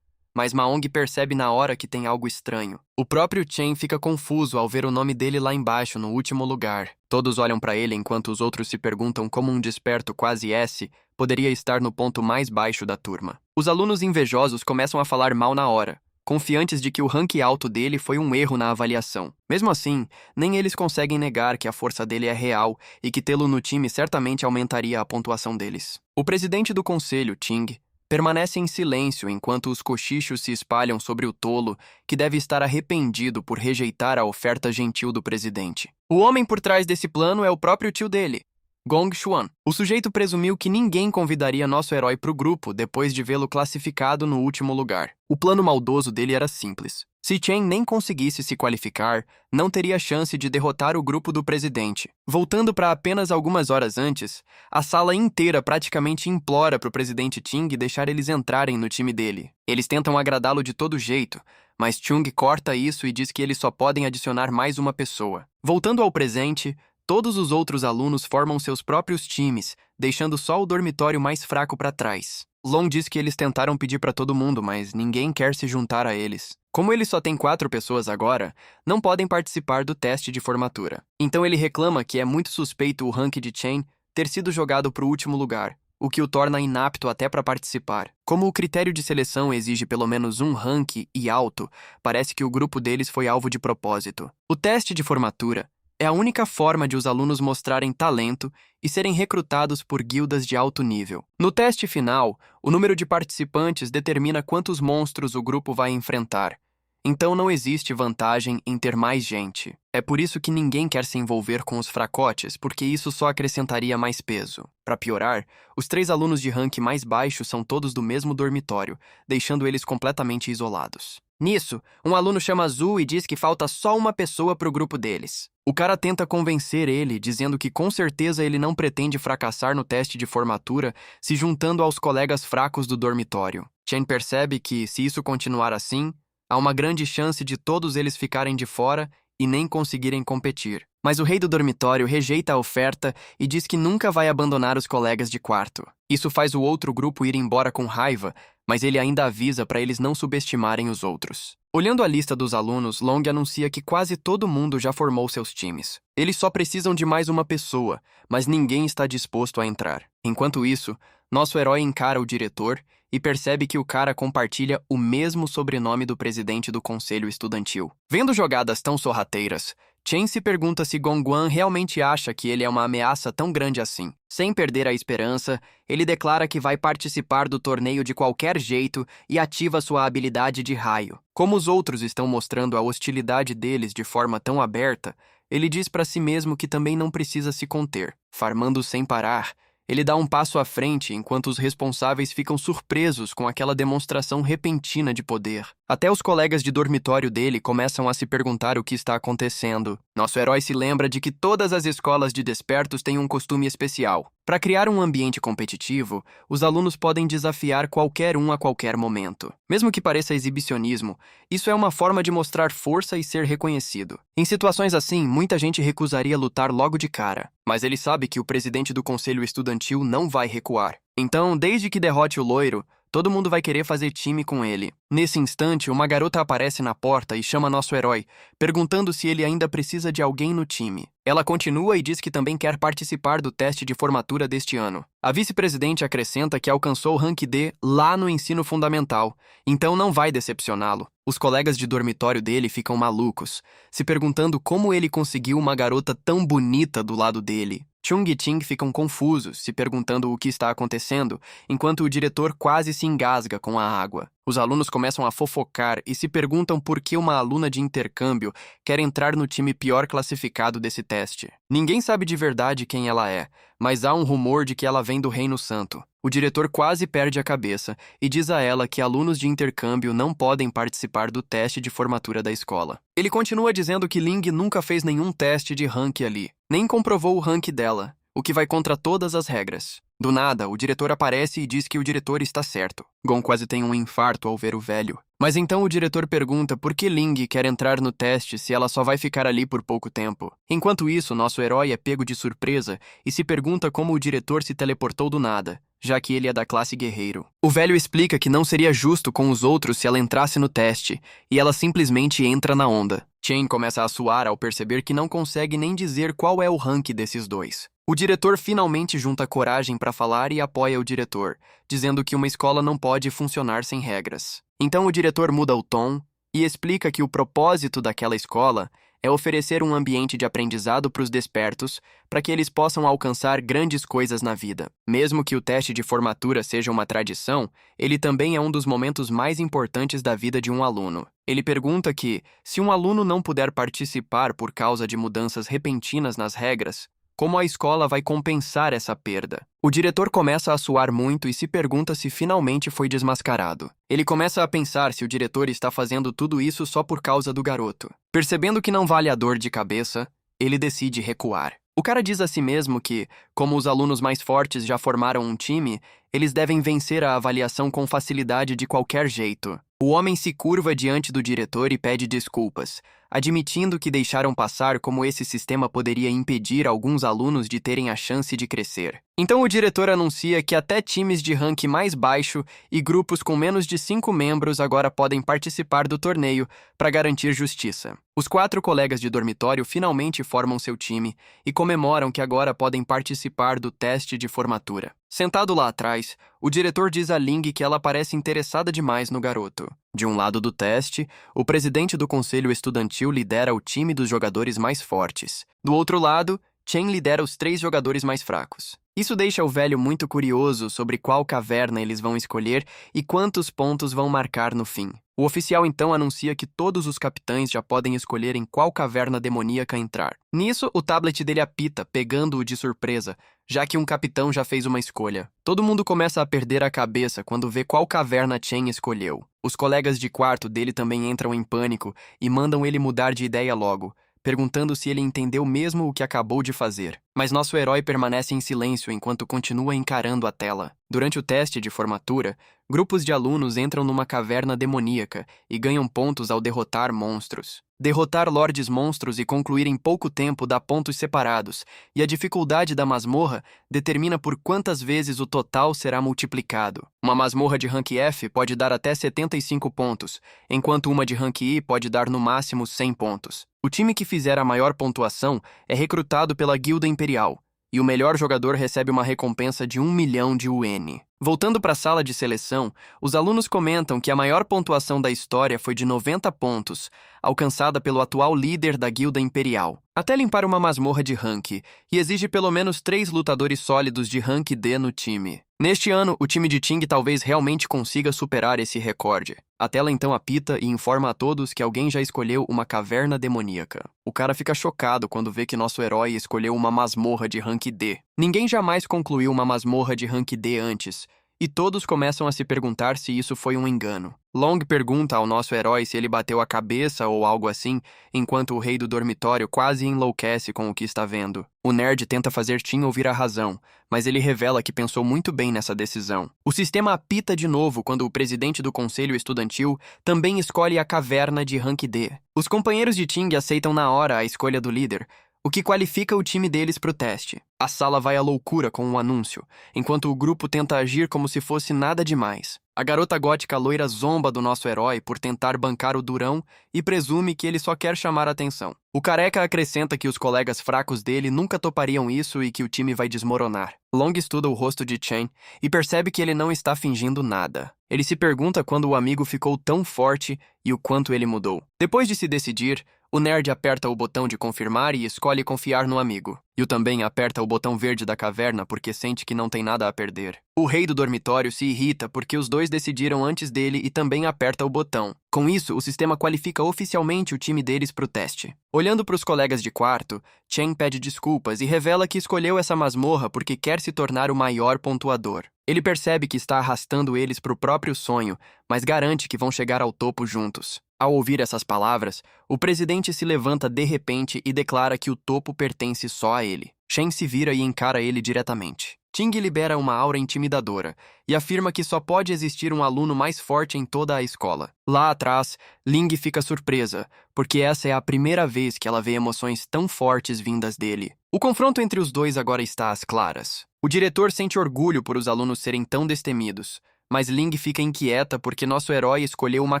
Mas Maong percebe na hora que tem algo estranho. O próprio Chen fica confuso ao ver o nome dele lá embaixo, no último lugar. Todos olham para ele enquanto os outros se perguntam como um desperto quase S poderia estar no ponto mais baixo da turma. Os alunos invejosos começam a falar mal na hora, confiantes de que o rank alto dele foi um erro na avaliação. Mesmo assim, nem eles conseguem negar que a força dele é real e que tê-lo no time certamente aumentaria a pontuação deles. O presidente do conselho, Ting, permanece em silêncio enquanto os cochichos se espalham sobre o tolo que deve estar arrependido por rejeitar a oferta gentil do presidente. O homem por trás desse plano é o próprio tio dele, Gong Xuan. O sujeito presumiu que ninguém convidaria nosso herói para o grupo depois de vê-lo classificado no último lugar. O plano maldoso dele era simples. Se Chen nem conseguisse se qualificar, não teria chance de derrotar o grupo do presidente. Voltando para apenas algumas horas antes, a sala inteira praticamente implora para o presidente Ting deixar eles entrarem no time dele. Eles tentam agradá-lo de todo jeito, mas Chung corta isso e diz que eles só podem adicionar mais uma pessoa. Voltando ao presente, todos os outros alunos formam seus próprios times, deixando só o dormitório mais fraco para trás. Long diz que eles tentaram pedir para todo mundo, mas ninguém quer se juntar a eles. Como ele só tem 4 pessoas agora, não podem participar do teste de formatura. Então ele reclama que é muito suspeito o rank de Chen ter sido jogado para o último lugar, o que o torna inapto até para participar. Como o critério de seleção exige pelo menos um rank e alto, parece que o grupo deles foi alvo de propósito. O teste de formatura é a única forma de os alunos mostrarem talento e serem recrutados por guildas de alto nível. No teste final, o número de participantes determina quantos monstros o grupo vai enfrentar. Então não existe vantagem em ter mais gente. É por isso que ninguém quer se envolver com os fracotes, porque isso só acrescentaria mais peso. Para piorar, os 3 alunos de rank mais baixo são todos do mesmo dormitório, deixando eles completamente isolados. Nisso, um aluno chama Zhu e diz que falta só uma pessoa para o grupo deles. O cara tenta convencer ele, dizendo que com certeza ele não pretende fracassar no teste de formatura se juntando aos colegas fracos do dormitório. Chen percebe que, se isso continuar assim, há uma grande chance de todos eles ficarem de fora e nem conseguirem competir. Mas o rei do dormitório rejeita a oferta e diz que nunca vai abandonar os colegas de quarto. Isso faz o outro grupo ir embora com raiva, mas ele ainda avisa para eles não subestimarem os outros. Olhando a lista dos alunos, Long anuncia que quase todo mundo já formou seus times. Eles só precisam de mais uma pessoa, mas ninguém está disposto a entrar. Enquanto isso, nosso herói encara o diretor e percebe que o cara compartilha o mesmo sobrenome do presidente do conselho estudantil. Vendo jogadas tão sorrateiras, Chen se pergunta se Gongguan realmente acha que ele é uma ameaça tão grande assim. Sem perder a esperança, ele declara que vai participar do torneio de qualquer jeito e ativa sua habilidade de raio. Como os outros estão mostrando a hostilidade deles de forma tão aberta, ele diz para si mesmo que também não precisa se conter. Farmando sem parar, Ele dá um passo à frente enquanto os responsáveis ficam surpresos com aquela demonstração repentina de poder. Até os colegas de dormitório dele começam a se perguntar o que está acontecendo. Nosso herói se lembra de que todas as escolas de despertos têm um costume especial. Para criar um ambiente competitivo, os alunos podem desafiar qualquer um a qualquer momento. Mesmo que pareça exibicionismo, isso é uma forma de mostrar força e ser reconhecido. Em situações assim, muita gente recusaria lutar logo de cara, mas ele sabe que o presidente do conselho estudantil não vai recuar. Então, desde que derrote o loiro, todo mundo vai querer fazer time com ele. Nesse instante, uma garota aparece na porta e chama nosso herói, perguntando se ele ainda precisa de alguém no time. Ela continua e diz que também quer participar do teste de formatura deste ano. A vice-presidente acrescenta que alcançou o rank D lá no ensino fundamental, então não vai decepcioná-lo. Os colegas de dormitório dele ficam malucos, se perguntando como ele conseguiu uma garota tão bonita do lado dele. Chung e Ting ficam confusos, se perguntando o que está acontecendo, enquanto o diretor quase se engasga com a água. Os alunos começam a fofocar e se perguntam por que uma aluna de intercâmbio quer entrar no time pior classificado desse teste. Ninguém sabe de verdade quem ela é, mas há um rumor de que ela vem do Reino Santo. O diretor quase perde a cabeça e diz a ela que alunos de intercâmbio não podem participar do teste de formatura da escola. Ele continua dizendo que Ling nunca fez nenhum teste de rank ali, nem comprovou o rank dela, o que vai contra todas as regras. Do nada, o diretor aparece e diz que o diretor está certo. Gon quase tem um infarto ao ver o velho. Mas então o diretor pergunta por que Ling quer entrar no teste se ela só vai ficar ali por pouco tempo. Enquanto isso, nosso herói é pego de surpresa e se pergunta como o diretor se teleportou do nada, já que ele é da classe guerreiro. O velho explica que não seria justo com os outros se ela entrasse no teste, e ela simplesmente entra na onda. Chen começa a suar ao perceber que não consegue nem dizer qual é o rank desses dois. O diretor finalmente junta coragem para falar e apoia o diretor, dizendo que uma escola não pode funcionar sem regras. Então o diretor muda o tom e explica que o propósito daquela escola é oferecer um ambiente de aprendizado para os despertos para que eles possam alcançar grandes coisas na vida. Mesmo que o teste de formatura seja uma tradição, ele também é um dos momentos mais importantes da vida de um aluno. Ele pergunta que, se um aluno não puder participar por causa de mudanças repentinas nas regras, como a escola vai compensar essa perda? O diretor começa a suar muito e se pergunta se finalmente foi desmascarado. Ele começa a pensar se o diretor está fazendo tudo isso só por causa do garoto. Percebendo que não vale a dor de cabeça, ele decide recuar. O cara diz a si mesmo que, como os alunos mais fortes já formaram um time, eles devem vencer a avaliação com facilidade de qualquer jeito. O homem se curva diante do diretor e pede desculpas, admitindo que deixaram passar como esse sistema poderia impedir alguns alunos de terem a chance de crescer. Então o diretor anuncia que até times de rank mais baixo e grupos com menos de 5 membros agora podem participar do torneio para garantir justiça. Os 4 colegas de dormitório finalmente formam seu time e comemoram que agora podem participar do teste de formatura. Sentado lá atrás, o diretor diz a Ling que ela parece interessada demais no garoto. De um lado do teste, o presidente do conselho estudantil lidera o time dos jogadores mais fortes. Do outro lado, Chen lidera os 3 jogadores mais fracos. Isso deixa o velho muito curioso sobre qual caverna eles vão escolher e quantos pontos vão marcar no fim. O oficial então anuncia que todos os capitães já podem escolher em qual caverna demoníaca entrar. Nisso, o tablet dele apita, pegando-o de surpresa, já que um capitão já fez uma escolha. Todo mundo começa a perder a cabeça quando vê qual caverna Chen escolheu. Os colegas de quarto dele também entram em pânico e mandam ele mudar de ideia logo, perguntando se ele entendeu mesmo o que acabou de fazer. Mas nosso herói permanece em silêncio enquanto continua encarando a tela. Durante o teste de formatura, grupos de alunos entram numa caverna demoníaca e ganham pontos ao derrotar monstros. Derrotar lordes monstros e concluir em pouco tempo dá pontos separados, e a dificuldade da masmorra determina por quantas vezes o total será multiplicado. Uma masmorra de rank F pode dar até 75 pontos, enquanto uma de rank I pode dar no máximo 100 pontos. O time que fizer a maior pontuação é recrutado pela Guilda Imperial, e o melhor jogador recebe uma recompensa de 1 milhão de UN. Voltando para a sala de seleção, os alunos comentam que a maior pontuação da história foi de 90 pontos, alcançada pelo atual líder da Guilda Imperial. Até limpar uma masmorra de rank, e exige pelo menos 3 lutadores sólidos de rank D no time. Neste ano, o time de Ting talvez realmente consiga superar esse recorde. A tela então apita e informa a todos que alguém já escolheu uma caverna demoníaca. O cara fica chocado quando vê que nosso herói escolheu uma masmorra de rank D. Ninguém jamais concluiu uma masmorra de rank D antes, e todos começam a se perguntar se isso foi um engano. Long pergunta ao nosso herói se ele bateu a cabeça ou algo assim, enquanto o rei do dormitório quase enlouquece com o que está vendo. O nerd tenta fazer Tim ouvir a razão, mas ele revela que pensou muito bem nessa decisão. O sistema apita de novo quando o presidente do conselho estudantil também escolhe a caverna de rank D. Os companheiros de Ting aceitam na hora a escolha do líder, o que qualifica o time deles para o teste. A sala vai à loucura com o anúncio, enquanto o grupo tenta agir como se fosse nada demais. A garota gótica loira zomba do nosso herói por tentar bancar o durão e presume que ele só quer chamar a atenção. O careca acrescenta que os colegas fracos dele nunca topariam isso e que o time vai desmoronar. Long estuda o rosto de Chen e percebe que ele não está fingindo nada. Ele se pergunta quando o amigo ficou tão forte e o quanto ele mudou. Depois de se decidir, o nerd aperta o botão de confirmar e escolhe confiar no amigo. Yu também aperta o botão verde da caverna porque sente que não tem nada a perder. O rei do dormitório se irrita porque os dois decidiram antes dele e também aperta o botão. Com isso, o sistema qualifica oficialmente o time deles para o teste. Olhando para os colegas de quarto, Chen pede desculpas e revela que escolheu essa masmorra porque quer se tornar o maior pontuador. Ele percebe que está arrastando eles para o próprio sonho, mas garante que vão chegar ao topo juntos. Ao ouvir essas palavras, o presidente se levanta de repente e declara que o topo pertence só a ele. Shen se vira e encara ele diretamente. Ting libera uma aura intimidadora e afirma que só pode existir um aluno mais forte em toda a escola. Lá atrás, Ling fica surpresa, porque essa é a primeira vez que ela vê emoções tão fortes vindas dele. O confronto entre os dois agora está às claras. O diretor sente orgulho por os alunos serem tão destemidos, mas Ling fica inquieta porque nosso herói escolheu uma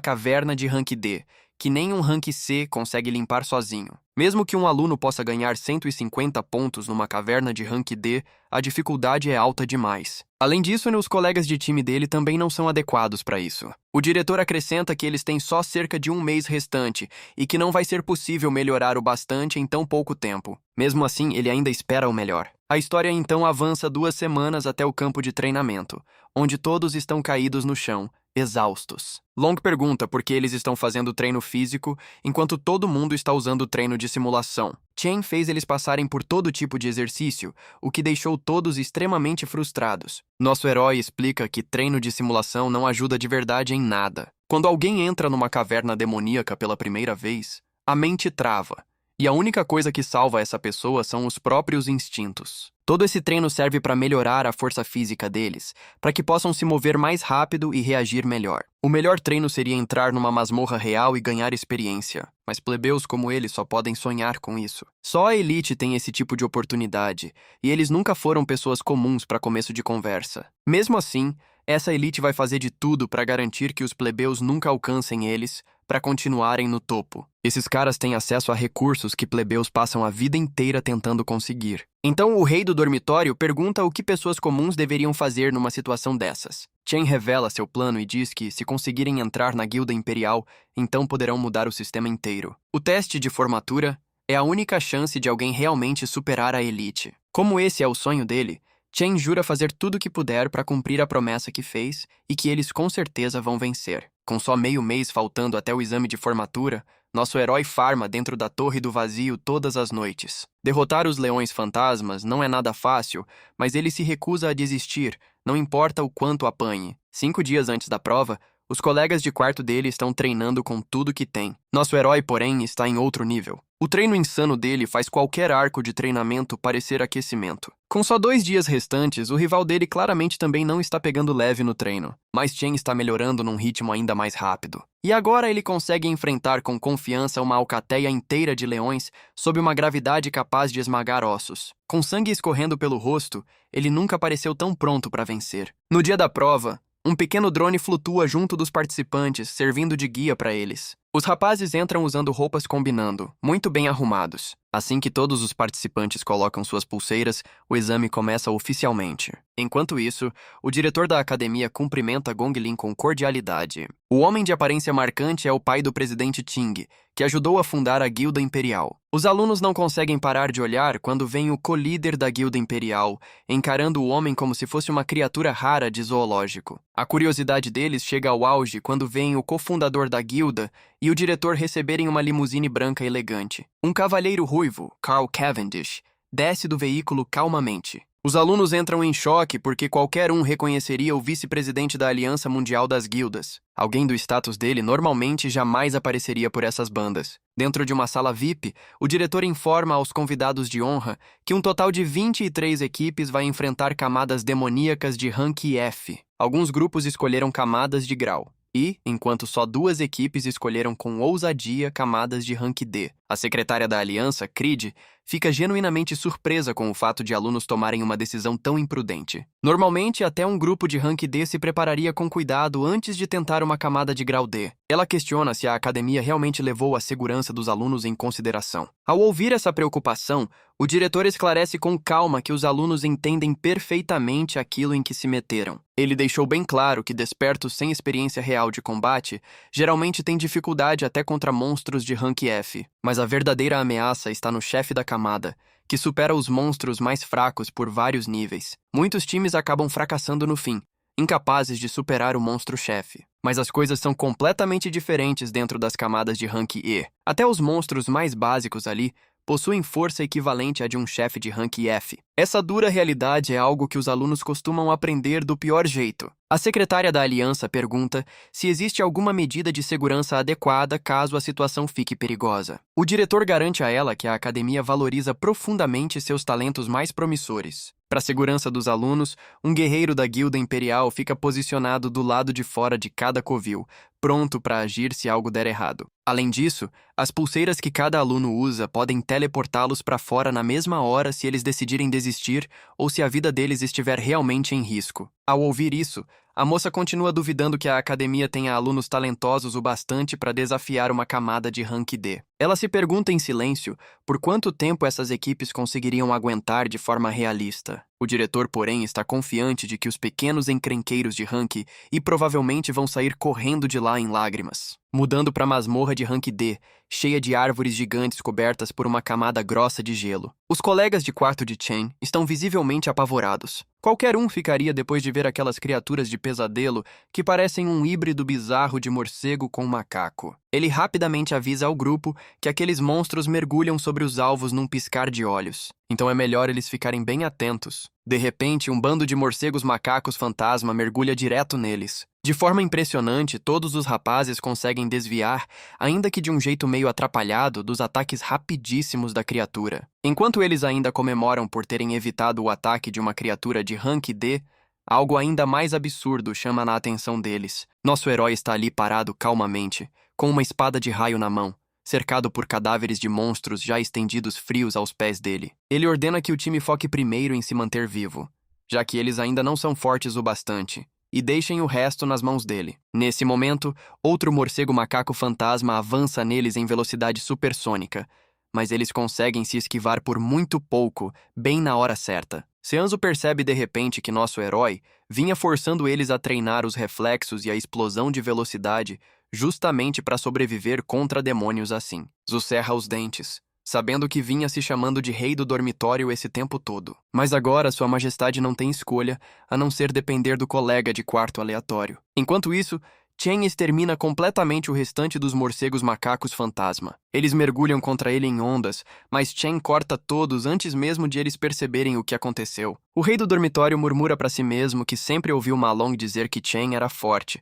caverna de rank D, que nem um rank C consegue limpar sozinho. Mesmo que um aluno possa ganhar 150 pontos numa caverna de rank D, a dificuldade é alta demais. Além disso, os colegas de time dele também não são adequados para isso. O diretor acrescenta que eles têm só cerca de um mês restante e que não vai ser possível melhorar o bastante em tão pouco tempo. Mesmo assim, ele ainda espera o melhor. A história então avança 2 semanas até o campo de treinamento, onde todos estão caídos no chão, exaustos. Long pergunta por que eles estão fazendo treino físico enquanto todo mundo está usando treino de simulação. Chen fez eles passarem por todo tipo de exercício, o que deixou todos extremamente frustrados. Nosso herói explica que treino de simulação não ajuda de verdade em nada. Quando alguém entra numa caverna demoníaca pela primeira vez, a mente trava. E a única coisa que salva essa pessoa são os próprios instintos. Todo esse treino serve para melhorar a força física deles, para que possam se mover mais rápido e reagir melhor. O melhor treino seria entrar numa masmorra real e ganhar experiência, mas plebeus como ele só podem sonhar com isso. Só a elite tem esse tipo de oportunidade, e eles nunca foram pessoas comuns para começo de conversa. Mesmo assim, essa elite vai fazer de tudo para garantir que os plebeus nunca alcancem eles, para continuarem no topo. Esses caras têm acesso a recursos que plebeus passam a vida inteira tentando conseguir. Então o rei do dormitório pergunta o que pessoas comuns deveriam fazer numa situação dessas. Chen revela seu plano e diz que, se conseguirem entrar na guilda imperial, então poderão mudar o sistema inteiro. O teste de formatura é a única chance de alguém realmente superar a elite. Como esse é o sonho dele, Chen jura fazer tudo o que puder para cumprir a promessa que fez e que eles com certeza vão vencer. Com só meio mês faltando até o exame de formatura, nosso herói farma dentro da Torre do Vazio todas as noites. Derrotar os leões fantasmas não é nada fácil, mas ele se recusa a desistir, não importa o quanto apanhe. 5 dias antes da prova, os colegas de quarto dele estão treinando com tudo que tem. Nosso herói, porém, está em outro nível. O treino insano dele faz qualquer arco de treinamento parecer aquecimento. Com só 2 dias restantes, o rival dele claramente também não está pegando leve no treino, mas Chen está melhorando num ritmo ainda mais rápido. E agora ele consegue enfrentar com confiança uma alcateia inteira de leões sob uma gravidade capaz de esmagar ossos. Com sangue escorrendo pelo rosto, ele nunca pareceu tão pronto para vencer. No dia da prova, um pequeno drone flutua junto dos participantes, servindo de guia para eles. Os rapazes entram usando roupas combinando, muito bem arrumados. Assim que todos os participantes colocam suas pulseiras, o exame começa oficialmente. Enquanto isso, o diretor da academia cumprimenta Gong Li com cordialidade. O homem de aparência marcante é o pai do presidente Ting, que ajudou a fundar a Guilda Imperial. Os alunos não conseguem parar de olhar quando vem o co-líder da Guilda Imperial, encarando o homem como se fosse uma criatura rara de zoológico. A curiosidade deles chega ao auge quando veem o cofundador da guilda e o diretor receberem uma limusine branca elegante. Um cavalheiro ruivo, Carl Cavendish, desce do veículo calmamente. Os alunos entram em choque porque qualquer um reconheceria o vice-presidente da Aliança Mundial das Guildas. Alguém do status dele normalmente jamais apareceria por essas bandas. Dentro de uma sala VIP, o diretor informa aos convidados de honra que um total de 23 equipes vai enfrentar camadas demoníacas de rank F. Alguns grupos escolheram camadas de grau. E, enquanto só 2 equipes escolheram com ousadia camadas de rank D. A secretária da aliança, Creed, fica genuinamente surpresa com o fato de alunos tomarem uma decisão tão imprudente. Normalmente, até um grupo de rank D se prepararia com cuidado antes de tentar uma camada de grau D. Ela questiona se a academia realmente levou a segurança dos alunos em consideração. Ao ouvir essa preocupação, o diretor esclarece com calma que os alunos entendem perfeitamente aquilo em que se meteram. Ele deixou bem claro que despertos sem experiência real de combate geralmente têm dificuldade até contra monstros de rank F, mas a verdadeira ameaça está no chefe da camada, que supera os monstros mais fracos por vários níveis. Muitos times acabam fracassando no fim, incapazes de superar o monstro-chefe. Mas as coisas são completamente diferentes dentro das camadas de rank E. Até os monstros mais básicos ali possuem força equivalente à de um chefe de rank F. Essa dura realidade é algo que os alunos costumam aprender do pior jeito. A secretária da aliança pergunta se existe alguma medida de segurança adequada caso a situação fique perigosa. O diretor garante a ela que a academia valoriza profundamente seus talentos mais promissores. Para a segurança dos alunos, um guerreiro da Guilda Imperial fica posicionado do lado de fora de cada covil, pronto para agir se algo der errado. Além disso, as pulseiras que cada aluno usa podem teleportá-los para fora na mesma hora se eles decidirem desistir ou se a vida deles estiver realmente em risco. Ao ouvir isso, a moça continua duvidando que a academia tenha alunos talentosos o bastante para desafiar uma camada de rank D. Ela se pergunta em silêncio por quanto tempo essas equipes conseguiriam aguentar de forma realista. O diretor, porém, está confiante de que os pequenos encrenqueiros de rank e provavelmente vão sair correndo de lá em lágrimas. Mudando para a masmorra de rank D, cheia de árvores gigantes cobertas por uma camada grossa de gelo. Os colegas de quarto de Chen estão visivelmente apavorados. Qualquer um ficaria depois de ver aquelas criaturas de pesadelo que parecem um híbrido bizarro de morcego com macaco. Ele rapidamente avisa ao grupo que aqueles monstros mergulham sobre os alvos num piscar de olhos. Então é melhor eles ficarem bem atentos. De repente, um bando de morcegos macacos fantasma mergulha direto neles. De forma impressionante, todos os rapazes conseguem desviar, ainda que de um jeito meio atrapalhado, dos ataques rapidíssimos da criatura. Enquanto eles ainda comemoram por terem evitado o ataque de uma criatura de rank D, algo ainda mais absurdo chama a atenção deles. Nosso herói está ali parado calmamente, com uma espada de raio na mão, cercado por cadáveres de monstros já estendidos frios aos pés dele. Ele ordena que o time foque primeiro em se manter vivo, já que eles ainda não são fortes o bastante, e deixem o resto nas mãos dele. Nesse momento, outro morcego macaco fantasma avança neles em velocidade supersônica, mas eles conseguem se esquivar por muito pouco, bem na hora certa. Seanzo percebe de repente que nosso herói vinha forçando eles a treinar os reflexos e a explosão de velocidade justamente para sobreviver contra demônios assim. Zu cerra os dentes, sabendo que vinha se chamando de rei do dormitório esse tempo todo. Mas agora sua majestade não tem escolha a não ser depender do colega de quarto aleatório. Enquanto isso, Chen extermina completamente o restante dos morcegos macacos fantasma. Eles mergulham contra ele em ondas, mas Chen corta todos antes mesmo de eles perceberem o que aconteceu. O rei do dormitório murmura para si mesmo que sempre ouviu Ma Long dizer que Chen era forte,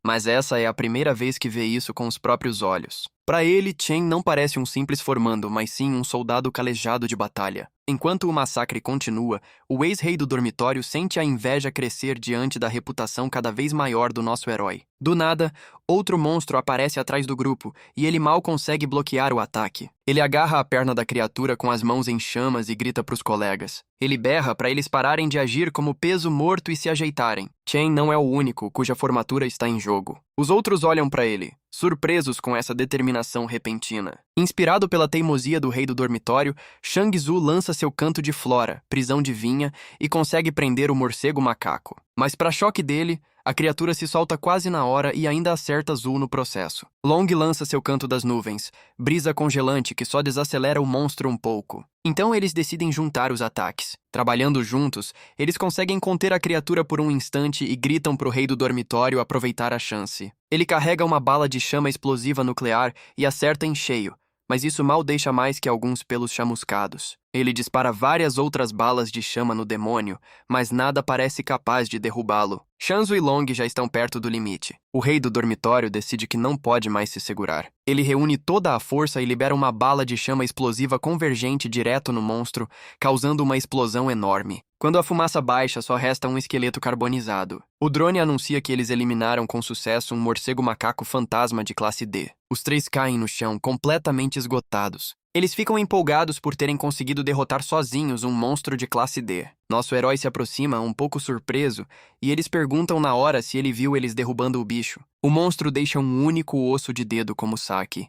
mas essa é a primeira vez que vê isso com os próprios olhos. Para ele, Chen não parece um simples formando, mas sim um soldado calejado de batalha. Enquanto o massacre continua, o ex-rei do dormitório sente a inveja crescer diante da reputação cada vez maior do nosso herói. Do nada, outro monstro aparece atrás do grupo e ele mal consegue bloquear o ataque. Ele agarra a perna da criatura com as mãos em chamas e grita para os colegas. Ele berra para eles pararem de agir como peso morto e se ajeitarem. Chen não é o único cuja formatura está em jogo. Os outros olham para ele, surpresos com essa determinação repentina. Inspirado pela teimosia do rei do dormitório, Shang Tzu lança seu canto de flora, prisão de vinha, e consegue prender o morcego macaco. Mas para choque dele, a criatura se solta quase na hora e ainda acerta Zhu no processo. Long lança seu canto das nuvens, brisa congelante que só desacelera o monstro um pouco. Então eles decidem juntar os ataques. Trabalhando juntos, eles conseguem conter a criatura por um instante e gritam pro rei do dormitório aproveitar a chance. Ele carrega uma bala de chama explosiva nuclear e acerta em cheio, mas isso mal deixa mais que alguns pelos chamuscados. Ele dispara várias outras balas de chama no demônio, mas nada parece capaz de derrubá-lo. Shanzu e Long já estão perto do limite. O rei do dormitório decide que não pode mais se segurar. Ele reúne toda a força e libera uma bala de chama explosiva convergente direto no monstro, causando uma explosão enorme. Quando a fumaça baixa, só resta um esqueleto carbonizado. O drone anuncia que eles eliminaram com sucesso um morcego macaco fantasma de classe D. Os três caem no chão, completamente esgotados. Eles ficam empolgados por terem conseguido derrotar sozinhos um monstro de classe D. Nosso herói se aproxima, um pouco surpreso, e eles perguntam na hora se ele viu eles derrubando o bicho. O monstro deixa um único osso de dedo como saque.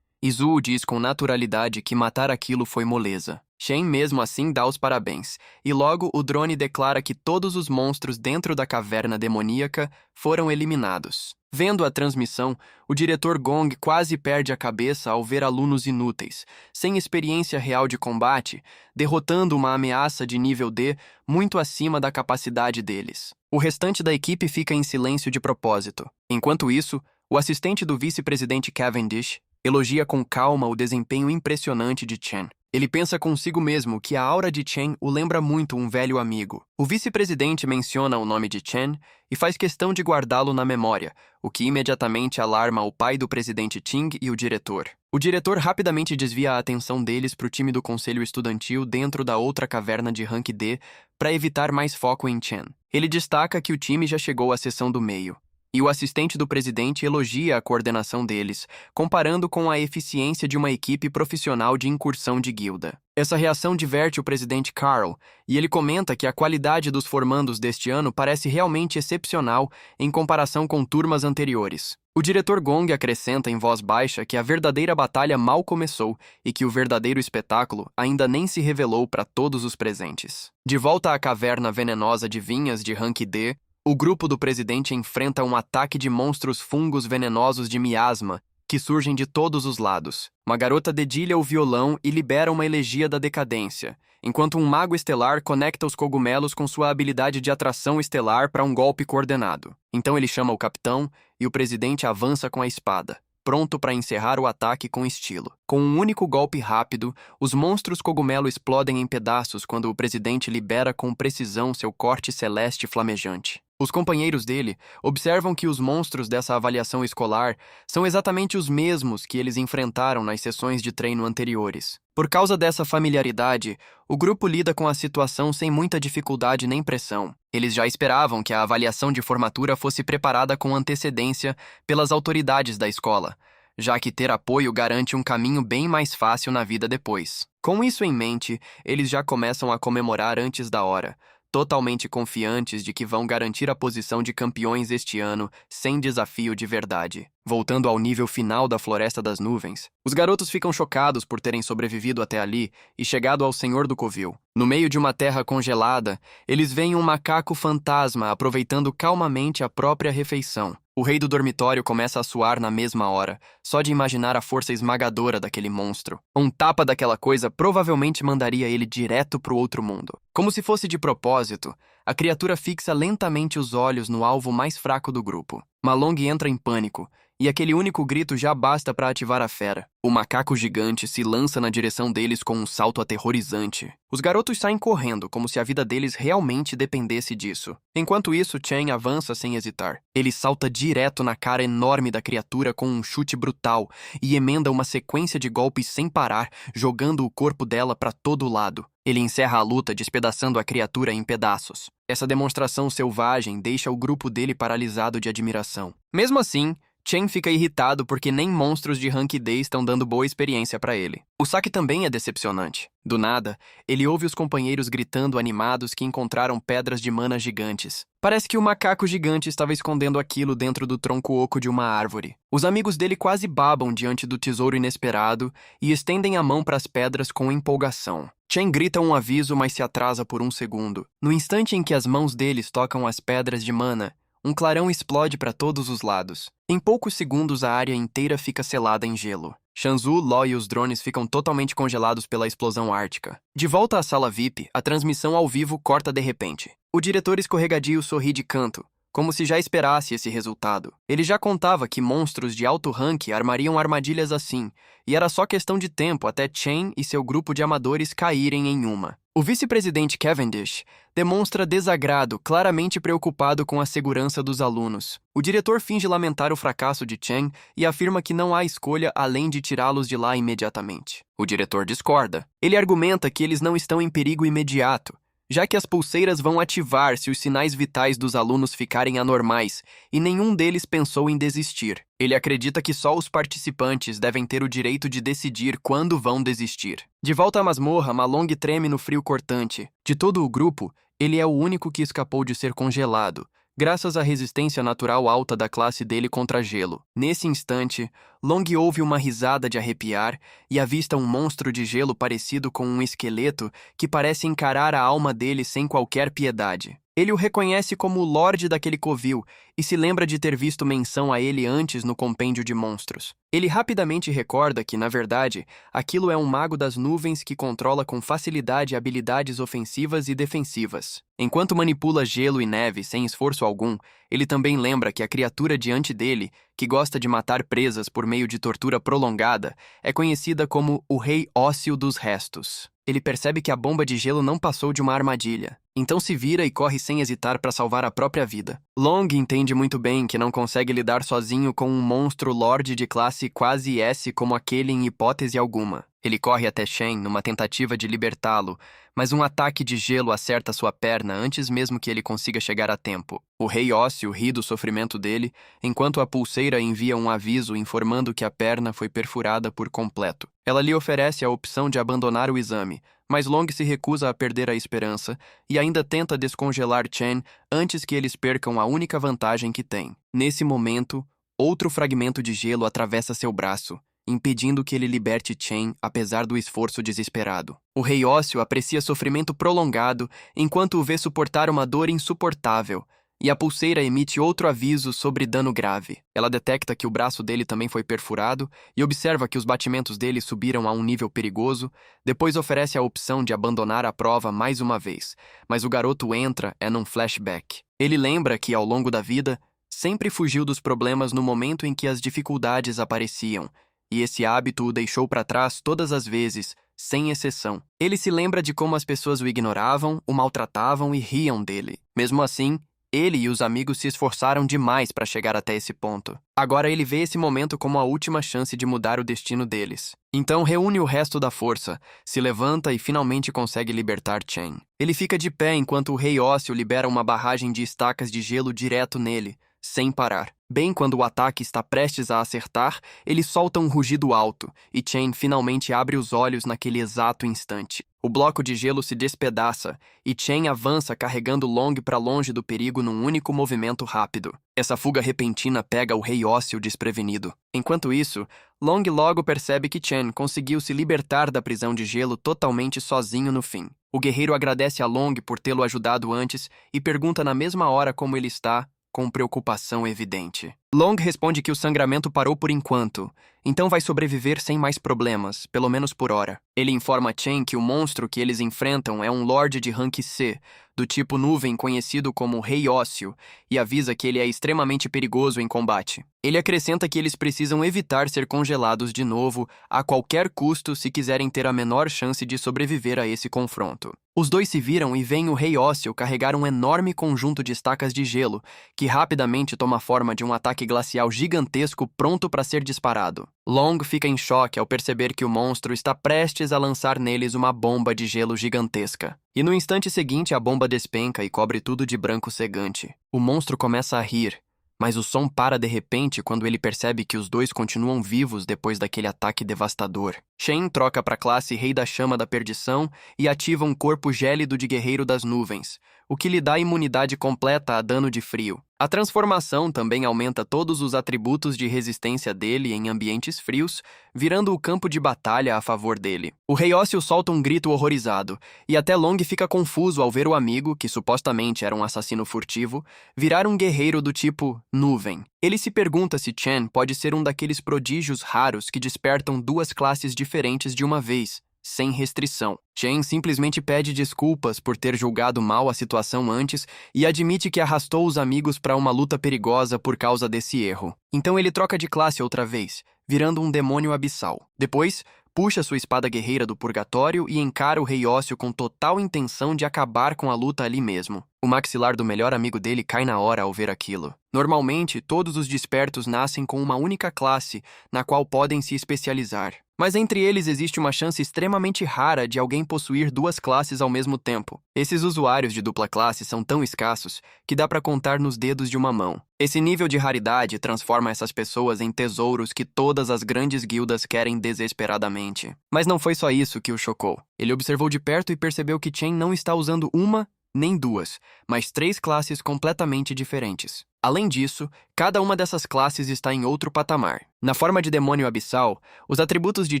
Zhu diz com naturalidade que matar aquilo foi moleza. Shen mesmo assim dá os parabéns, e logo o drone declara que todos os monstros dentro da caverna demoníaca foram eliminados. Vendo a transmissão, o diretor Gong quase perde a cabeça ao ver alunos inúteis, sem experiência real de combate, derrotando uma ameaça de nível D muito acima da capacidade deles. O restante da equipe fica em silêncio de propósito. Enquanto isso, o assistente do vice-presidente Cavendish elogia com calma o desempenho impressionante de Chen. Ele pensa consigo mesmo que a aura de Chen o lembra muito um velho amigo. O vice-presidente menciona o nome de Chen e faz questão de guardá-lo na memória, o que imediatamente alarma o pai do presidente Ting e o diretor. O diretor rapidamente desvia a atenção deles para o time do conselho estudantil dentro da outra caverna de rank D para evitar mais foco em Chen. Ele destaca que o time já chegou à seção do meio. E o assistente do presidente elogia a coordenação deles, comparando com a eficiência de uma equipe profissional de incursão de guilda. Essa reação diverte o presidente Carl, e ele comenta que a qualidade dos formandos deste ano parece realmente excepcional em comparação com turmas anteriores. O diretor Gong acrescenta em voz baixa que a verdadeira batalha mal começou e que o verdadeiro espetáculo ainda nem se revelou para todos os presentes. De volta à caverna venenosa de vinhas de rank D, o grupo do presidente enfrenta um ataque de monstros fungos venenosos de miasma que surgem de todos os lados. Uma garota dedilha o violão e libera uma elegia da decadência, enquanto um mago estelar conecta os cogumelos com sua habilidade de atração estelar para um golpe coordenado. Então ele chama o capitão e o presidente avança com a espada, pronto para encerrar o ataque com estilo. Com um único golpe rápido, os monstros cogumelo explodem em pedaços quando o presidente libera com precisão seu corte celeste flamejante. Os companheiros dele observam que os monstros dessa avaliação escolar são exatamente os mesmos que eles enfrentaram nas sessões de treino anteriores. Por causa dessa familiaridade, o grupo lida com a situação sem muita dificuldade nem pressão. Eles já esperavam que a avaliação de formatura fosse preparada com antecedência pelas autoridades da escola, já que ter apoio garante um caminho bem mais fácil na vida depois. Com isso em mente, eles já começam a comemorar antes da hora, totalmente confiantes de que vão garantir a posição de campeões este ano sem desafio de verdade. Voltando ao nível final da Floresta das Nuvens, os garotos ficam chocados por terem sobrevivido até ali e chegado ao Senhor do Covil. No meio de uma terra congelada, eles veem um macaco fantasma aproveitando calmamente a própria refeição. O rei do dormitório começa a suar na mesma hora, só de imaginar a força esmagadora daquele monstro. Um tapa daquela coisa provavelmente mandaria ele direto pro outro mundo. Como se fosse de propósito, a criatura fixa lentamente os olhos no alvo mais fraco do grupo. Ma Long entra em pânico, e aquele único grito já basta para ativar a fera. O macaco gigante se lança na direção deles com um salto aterrorizante. Os garotos saem correndo, como se a vida deles realmente dependesse disso. Enquanto isso, Chen avança sem hesitar. Ele salta direto na cara enorme da criatura com um chute brutal e emenda uma sequência de golpes sem parar, jogando o corpo dela para todo lado. Ele encerra a luta despedaçando a criatura em pedaços. Essa demonstração selvagem deixa o grupo dele paralisado de admiração. Mesmo assim, Chen fica irritado porque nem monstros de Rank D estão dando boa experiência para ele. O saque também é decepcionante. Do nada, ele ouve os companheiros gritando animados que encontraram pedras de mana gigantes. Parece que o macaco gigante estava escondendo aquilo dentro do tronco oco de uma árvore. Os amigos dele quase babam diante do tesouro inesperado e estendem a mão para as pedras com empolgação. Chen grita um aviso, mas se atrasa por um segundo. No instante em que as mãos deles tocam as pedras de mana, um clarão explode para todos os lados. Em poucos segundos, a área inteira fica selada em gelo. Shanzu, Lo e os drones ficam totalmente congelados pela explosão ártica. De volta à sala VIP, a transmissão ao vivo corta de repente. O diretor escorregadio sorri de canto, como se já esperasse esse resultado. Ele já contava que monstros de alto rank armariam armadilhas assim, e era só questão de tempo até Chen e seu grupo de amadores caírem em uma. O vice-presidente Cavendish demonstra desagrado, claramente preocupado com a segurança dos alunos. O diretor finge lamentar o fracasso de Chen e afirma que não há escolha além de tirá-los de lá imediatamente. O diretor discorda. Ele argumenta que eles não estão em perigo imediato, já que as pulseiras vão ativar se os sinais vitais dos alunos ficarem anormais, e nenhum deles pensou em desistir. Ele acredita que só os participantes devem ter o direito de decidir quando vão desistir. De volta à masmorra, Malong treme no frio cortante. De todo o grupo, ele é o único que escapou de ser congelado, graças à resistência natural alta da classe dele contra gelo. Nesse instante, Long ouve uma risada de arrepiar e avista um monstro de gelo parecido com um esqueleto que parece encarar a alma dele sem qualquer piedade. Ele o reconhece como o Lorde daquele covil e se lembra de ter visto menção a ele antes no compêndio de monstros. Ele rapidamente recorda que, na verdade, aquilo é um mago das nuvens que controla com facilidade habilidades ofensivas e defensivas. Enquanto manipula gelo e neve sem esforço algum, ele também lembra que a criatura diante dele, que gosta de matar presas por meio de tortura prolongada, é conhecida como o Rei Ósseo dos Restos. Ele percebe que a bomba de gelo não passou de uma armadilha. Então se vira e corre sem hesitar para salvar a própria vida. Long entende muito bem que não consegue lidar sozinho com um monstro Lorde de classe quase S como aquele em hipótese alguma. Ele corre até Shen numa tentativa de libertá-lo, mas um ataque de gelo acerta sua perna antes mesmo que ele consiga chegar a tempo. O Rei Ósseo ri do sofrimento dele, enquanto a pulseira envia um aviso informando que a perna foi perfurada por completo. Ela lhe oferece a opção de abandonar o exame, mas Long se recusa a perder a esperança e ainda tenta descongelar Chen antes que eles percam a única vantagem que tem. Nesse momento, outro fragmento de gelo atravessa seu braço, impedindo que ele liberte Chen apesar do esforço desesperado. O Rei Ósseo aprecia sofrimento prolongado enquanto o vê suportar uma dor insuportável, e a pulseira emite outro aviso sobre dano grave. Ela detecta que o braço dele também foi perfurado e observa que os batimentos dele subiram a um nível perigoso, depois oferece a opção de abandonar a prova mais uma vez, mas o garoto entra num flashback. Ele lembra que, ao longo da vida, sempre fugiu dos problemas no momento em que as dificuldades apareciam, e esse hábito o deixou para trás todas as vezes, sem exceção. Ele se lembra de como as pessoas o ignoravam, o maltratavam e riam dele. Mesmo assim, ele e os amigos se esforçaram demais para chegar até esse ponto. Agora ele vê esse momento como a última chance de mudar o destino deles. Então reúne o resto da força, se levanta e finalmente consegue libertar Chen. Ele fica de pé enquanto o Rei Ósseo libera uma barragem de estacas de gelo direto nele, sem parar. Bem quando o ataque está prestes a acertar, ele solta um rugido alto, e Chen finalmente abre os olhos naquele exato instante. O bloco de gelo se despedaça, e Chen avança carregando Long para longe do perigo num único movimento rápido. Essa fuga repentina pega o Rei Ósseo desprevenido. Enquanto isso, Long logo percebe que Chen conseguiu se libertar da prisão de gelo totalmente sozinho no fim. O guerreiro agradece a Long por tê-lo ajudado antes e pergunta na mesma hora como ele está, com preocupação evidente. Long responde que o sangramento parou por enquanto, então vai sobreviver sem mais problemas, pelo menos por hora. Ele informa Chen que o monstro que eles enfrentam é um Lorde de rank C, do tipo nuvem conhecido como Rei Ósseo, e avisa que ele é extremamente perigoso em combate. Ele acrescenta que eles precisam evitar ser congelados de novo a qualquer custo se quiserem ter a menor chance de sobreviver a esse confronto. Os dois se viram e veem o Rei Ósseo carregar um enorme conjunto de estacas de gelo, que rapidamente toma a forma de um ataque ataque glacial gigantesco pronto para ser disparado. Long fica em choque ao perceber que o monstro está prestes a lançar neles uma bomba de gelo gigantesca. E no instante seguinte, a bomba despenca e cobre tudo de branco cegante. O monstro começa a rir, mas o som para de repente quando ele percebe que os dois continuam vivos depois daquele ataque devastador. Shen troca para a classe Rei da Chama da Perdição e ativa um corpo gélido de Guerreiro das Nuvens, o que lhe dá imunidade completa a dano de frio. A transformação também aumenta todos os atributos de resistência dele em ambientes frios, virando o campo de batalha a favor dele. O Rei Ósseo solta um grito horrorizado, e até Long fica confuso ao ver o amigo, que supostamente era um assassino furtivo, virar um guerreiro do tipo nuvem. Ele se pergunta se Chen pode ser um daqueles prodígios raros que despertam duas classes diferentes de uma vez, sem restrição. Chen simplesmente pede desculpas por ter julgado mal a situação antes e admite que arrastou os amigos para uma luta perigosa por causa desse erro. Então ele troca de classe outra vez, virando um demônio abissal. Depois, puxa sua espada guerreira do purgatório e encara o Rei Ósseo com total intenção de acabar com a luta ali mesmo. O maxilar do melhor amigo dele cai na hora ao ver aquilo. Normalmente, todos os despertos nascem com uma única classe, na qual podem se especializar. Mas entre eles existe uma chance extremamente rara de alguém possuir duas classes ao mesmo tempo. Esses usuários de dupla classe são tão escassos que dá para contar nos dedos de uma mão. Esse nível de raridade transforma essas pessoas em tesouros que todas as grandes guildas querem desesperadamente. Mas não foi só isso que o chocou. Ele observou de perto e percebeu que Chen não está usando uma nem duas, mas 3 classes completamente diferentes. Além disso, cada uma dessas classes está em outro patamar. Na forma de demônio abissal, os atributos de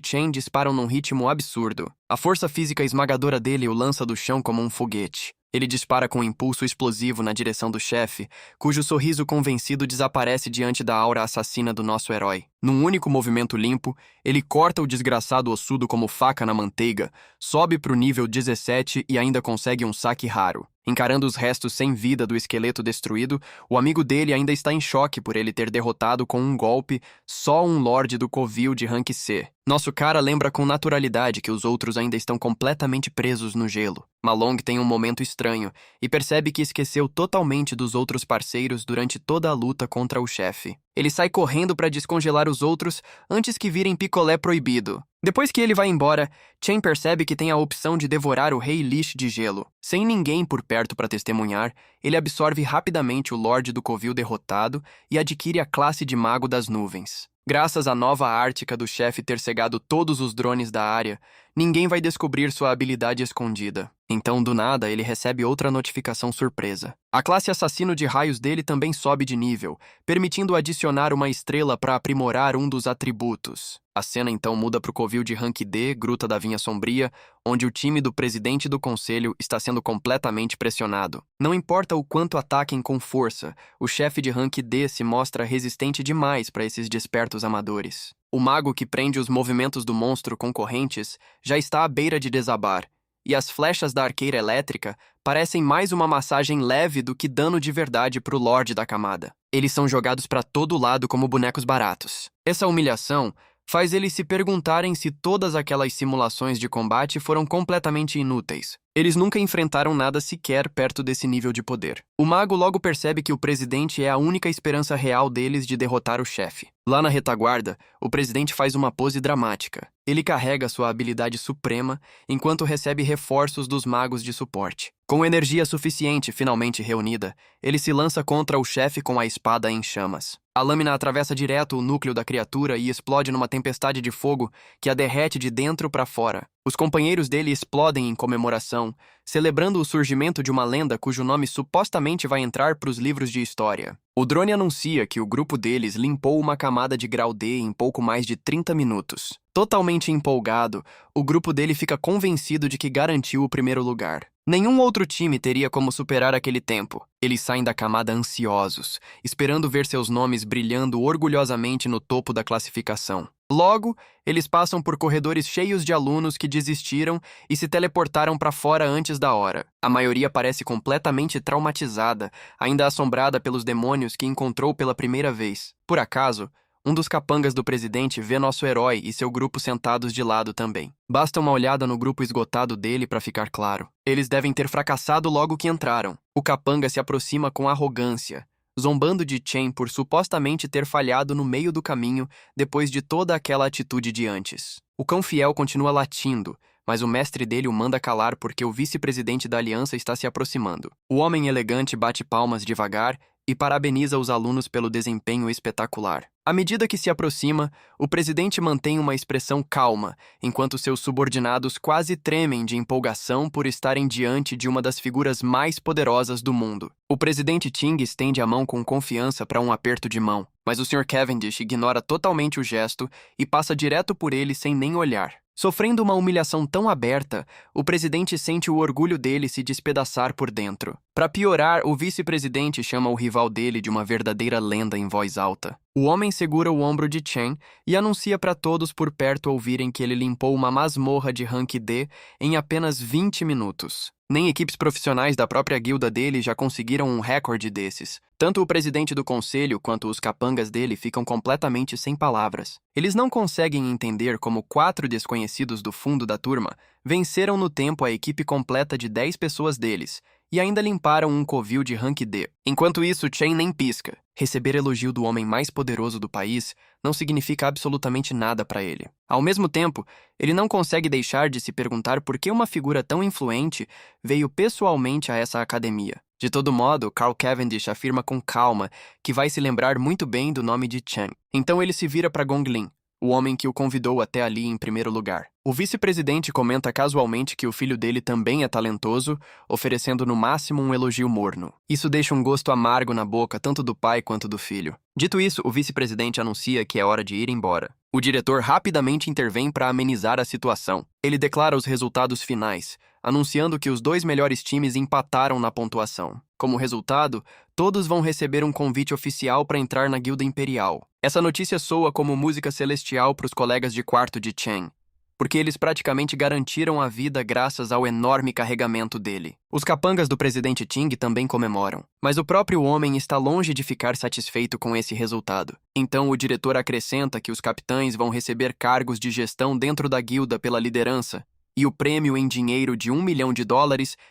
Chen disparam num ritmo absurdo. A força física esmagadora dele o lança do chão como um foguete. Ele dispara com um impulso explosivo na direção do chefe, cujo sorriso convencido desaparece diante da aura assassina do nosso herói. Num único movimento limpo, ele corta o desgraçado ossudo como faca na manteiga, sobe para o nível 17 e ainda consegue um saque raro. Encarando os restos sem vida do esqueleto destruído, o amigo dele ainda está em choque por ele ter derrotado com um golpe só um Lorde do Covil de rank C. Nosso cara lembra com naturalidade que os outros ainda estão completamente presos no gelo. Ma Long tem um momento estranho e percebe que esqueceu totalmente dos outros parceiros durante toda a luta contra o chefe. Ele sai correndo para descongelar os outros antes que virem picolé proibido. Depois que ele vai embora, Chen percebe que tem a opção de devorar o Rei Lich de gelo. Sem ninguém por perto para testemunhar, ele absorve rapidamente o Lorde do Covil derrotado e adquire a classe de Mago das Nuvens. Graças à nova Ártica do chefe ter cegado todos os drones da área, ninguém vai descobrir sua habilidade escondida. Então, do nada, ele recebe outra notificação surpresa. A classe assassino de raios dele também sobe de nível, permitindo adicionar uma estrela para aprimorar um dos atributos. A cena então muda para o covil de rank D, Gruta da Vinha Sombria, onde o time do presidente do conselho está sendo completamente pressionado. Não importa o quanto ataquem com força, o chefe de rank D se mostra resistente demais para esses despertos amadores. O mago que prende os movimentos do monstro com correntes já está à beira de desabar, e as flechas da arqueira elétrica parecem mais uma massagem leve do que dano de verdade para o Lorde da camada. Eles são jogados para todo lado como bonecos baratos. Essa humilhação faz eles se perguntarem se todas aquelas simulações de combate foram completamente inúteis. Eles nunca enfrentaram nada sequer perto desse nível de poder. O mago logo percebe que o presidente é a única esperança real deles de derrotar o chefe. Lá na retaguarda, o presidente faz uma pose dramática. Ele carrega sua habilidade suprema enquanto recebe reforços dos magos de suporte. Com energia suficiente finalmente reunida, ele se lança contra o chefe com a espada em chamas. A lâmina atravessa direto o núcleo da criatura e explode numa tempestade de fogo que a derrete de dentro para fora. Os companheiros dele explodem em comemoração, celebrando o surgimento de uma lenda cujo nome supostamente vai entrar para os livros de história. O drone anuncia que o grupo deles limpou uma camada de grau D em pouco mais de 30 minutos. Totalmente empolgado, o grupo dele fica convencido de que garantiu o primeiro lugar. Nenhum outro time teria como superar aquele tempo. Eles saem da camada ansiosos, esperando ver seus nomes brilhando orgulhosamente no topo da classificação. Logo, eles passam por corredores cheios de alunos que desistiram e se teleportaram para fora antes da hora. A maioria parece completamente traumatizada, ainda assombrada pelos demônios que encontrou pela primeira vez. Por acaso, um dos capangas do presidente vê nosso herói e seu grupo sentados de lado também. Basta uma olhada no grupo esgotado dele para ficar claro. Eles devem ter fracassado logo que entraram. O capanga se aproxima com arrogância, zombando de Chen por supostamente ter falhado no meio do caminho depois de toda aquela atitude de antes. O cão fiel continua latindo, mas o mestre dele o manda calar porque o vice-presidente da aliança está se aproximando. O homem elegante bate palmas devagar e parabeniza os alunos pelo desempenho espetacular. À medida que se aproxima, o presidente mantém uma expressão calma, enquanto seus subordinados quase tremem de empolgação por estarem diante de uma das figuras mais poderosas do mundo. O presidente Ting estende a mão com confiança para um aperto de mão, mas o Sr. Cavendish ignora totalmente o gesto e passa direto por ele sem nem olhar. Sofrendo uma humilhação tão aberta, o presidente sente o orgulho dele se despedaçar por dentro. Para piorar, o vice-presidente chama o rival dele de uma verdadeira lenda em voz alta. O homem segura o ombro de Chen e anuncia para todos por perto ouvirem que ele limpou uma masmorra de rank D em apenas 20 minutos. Nem equipes profissionais da própria guilda dele já conseguiram um recorde desses. Tanto o presidente do conselho quanto os capangas dele ficam completamente sem palavras. Eles não conseguem entender como 4 desconhecidos do fundo da turma venceram no tempo a equipe completa de 10 pessoas deles e ainda limparam um covil de rank D. Enquanto isso, Chen nem pisca. Receber elogio do homem mais poderoso do país não significa absolutamente nada para ele. Ao mesmo tempo, ele não consegue deixar de se perguntar por que uma figura tão influente veio pessoalmente a essa academia. De todo modo, Carl Cavendish afirma com calma que vai se lembrar muito bem do nome de Chen. Então ele se vira para Gong Lin, o homem que o convidou até ali em primeiro lugar. O vice-presidente comenta casualmente que o filho dele também é talentoso, oferecendo no máximo um elogio morno. Isso deixa um gosto amargo na boca tanto do pai quanto do filho. Dito isso, o vice-presidente anuncia que é hora de ir embora. O diretor rapidamente intervém para amenizar a situação. Ele declara os resultados finais, anunciando que os 2 melhores times empataram na pontuação. Como resultado, todos vão receber um convite oficial para entrar na Guilda Imperial. Essa notícia soa como música celestial para os colegas de quarto de Chen, porque eles praticamente garantiram a vida graças ao enorme carregamento dele. Os capangas do presidente Ting também comemoram, mas o próprio homem está longe de ficar satisfeito com esse resultado. Então o diretor acrescenta que os capitães vão receber cargos de gestão dentro da guilda pela liderança, e o prêmio em dinheiro de $1 milhão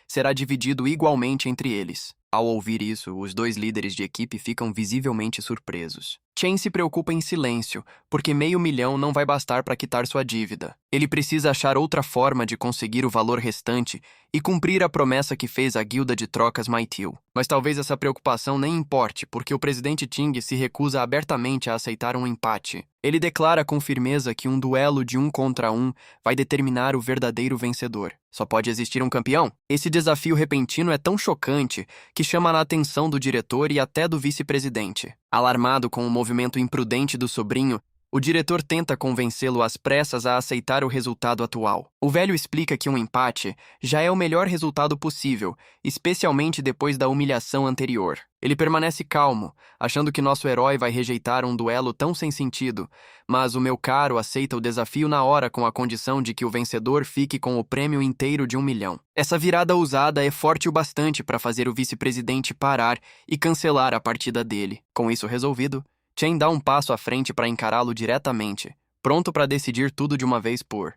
será dividido igualmente entre eles. Ao ouvir isso, os 2 líderes de equipe ficam visivelmente surpresos. Chen se preocupa em silêncio, porque $500 mil não vai bastar para quitar sua dívida. Ele precisa achar outra forma de conseguir o valor restante e cumprir a promessa que fez à guilda de trocas Maitil. Mas talvez essa preocupação nem importe, porque o presidente Ting se recusa abertamente a aceitar um empate. Ele declara com firmeza que um duelo de 1 contra 1 vai determinar o verdadeiro vencedor. Só pode existir um campeão? Esse desafio repentino é tão chocante que chama a atenção do diretor e até do vice-presidente. Alarmado com o movimento imprudente do sobrinho, o diretor tenta convencê-lo às pressas a aceitar o resultado atual. O velho explica que um empate já é o melhor resultado possível, especialmente depois da humilhação anterior. Ele permanece calmo, achando que nosso herói vai rejeitar um duelo tão sem sentido, mas o meu caro aceita o desafio na hora com a condição de que o vencedor fique com o prêmio inteiro de $1 milhão. Essa virada ousada é forte o bastante para fazer o vice-presidente parar e cancelar a partida dele. Com isso resolvido, Chen dá um passo à frente para encará-lo diretamente, pronto para decidir tudo de uma vez por...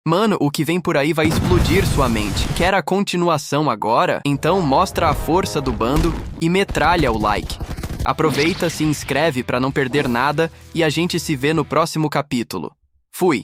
Mano, o que vem por aí vai explodir sua mente. Quer a continuação agora? Então mostra a força do bando e metralha o like. Aproveita, se inscreve para não perder nada e a gente se vê no próximo capítulo. Fui!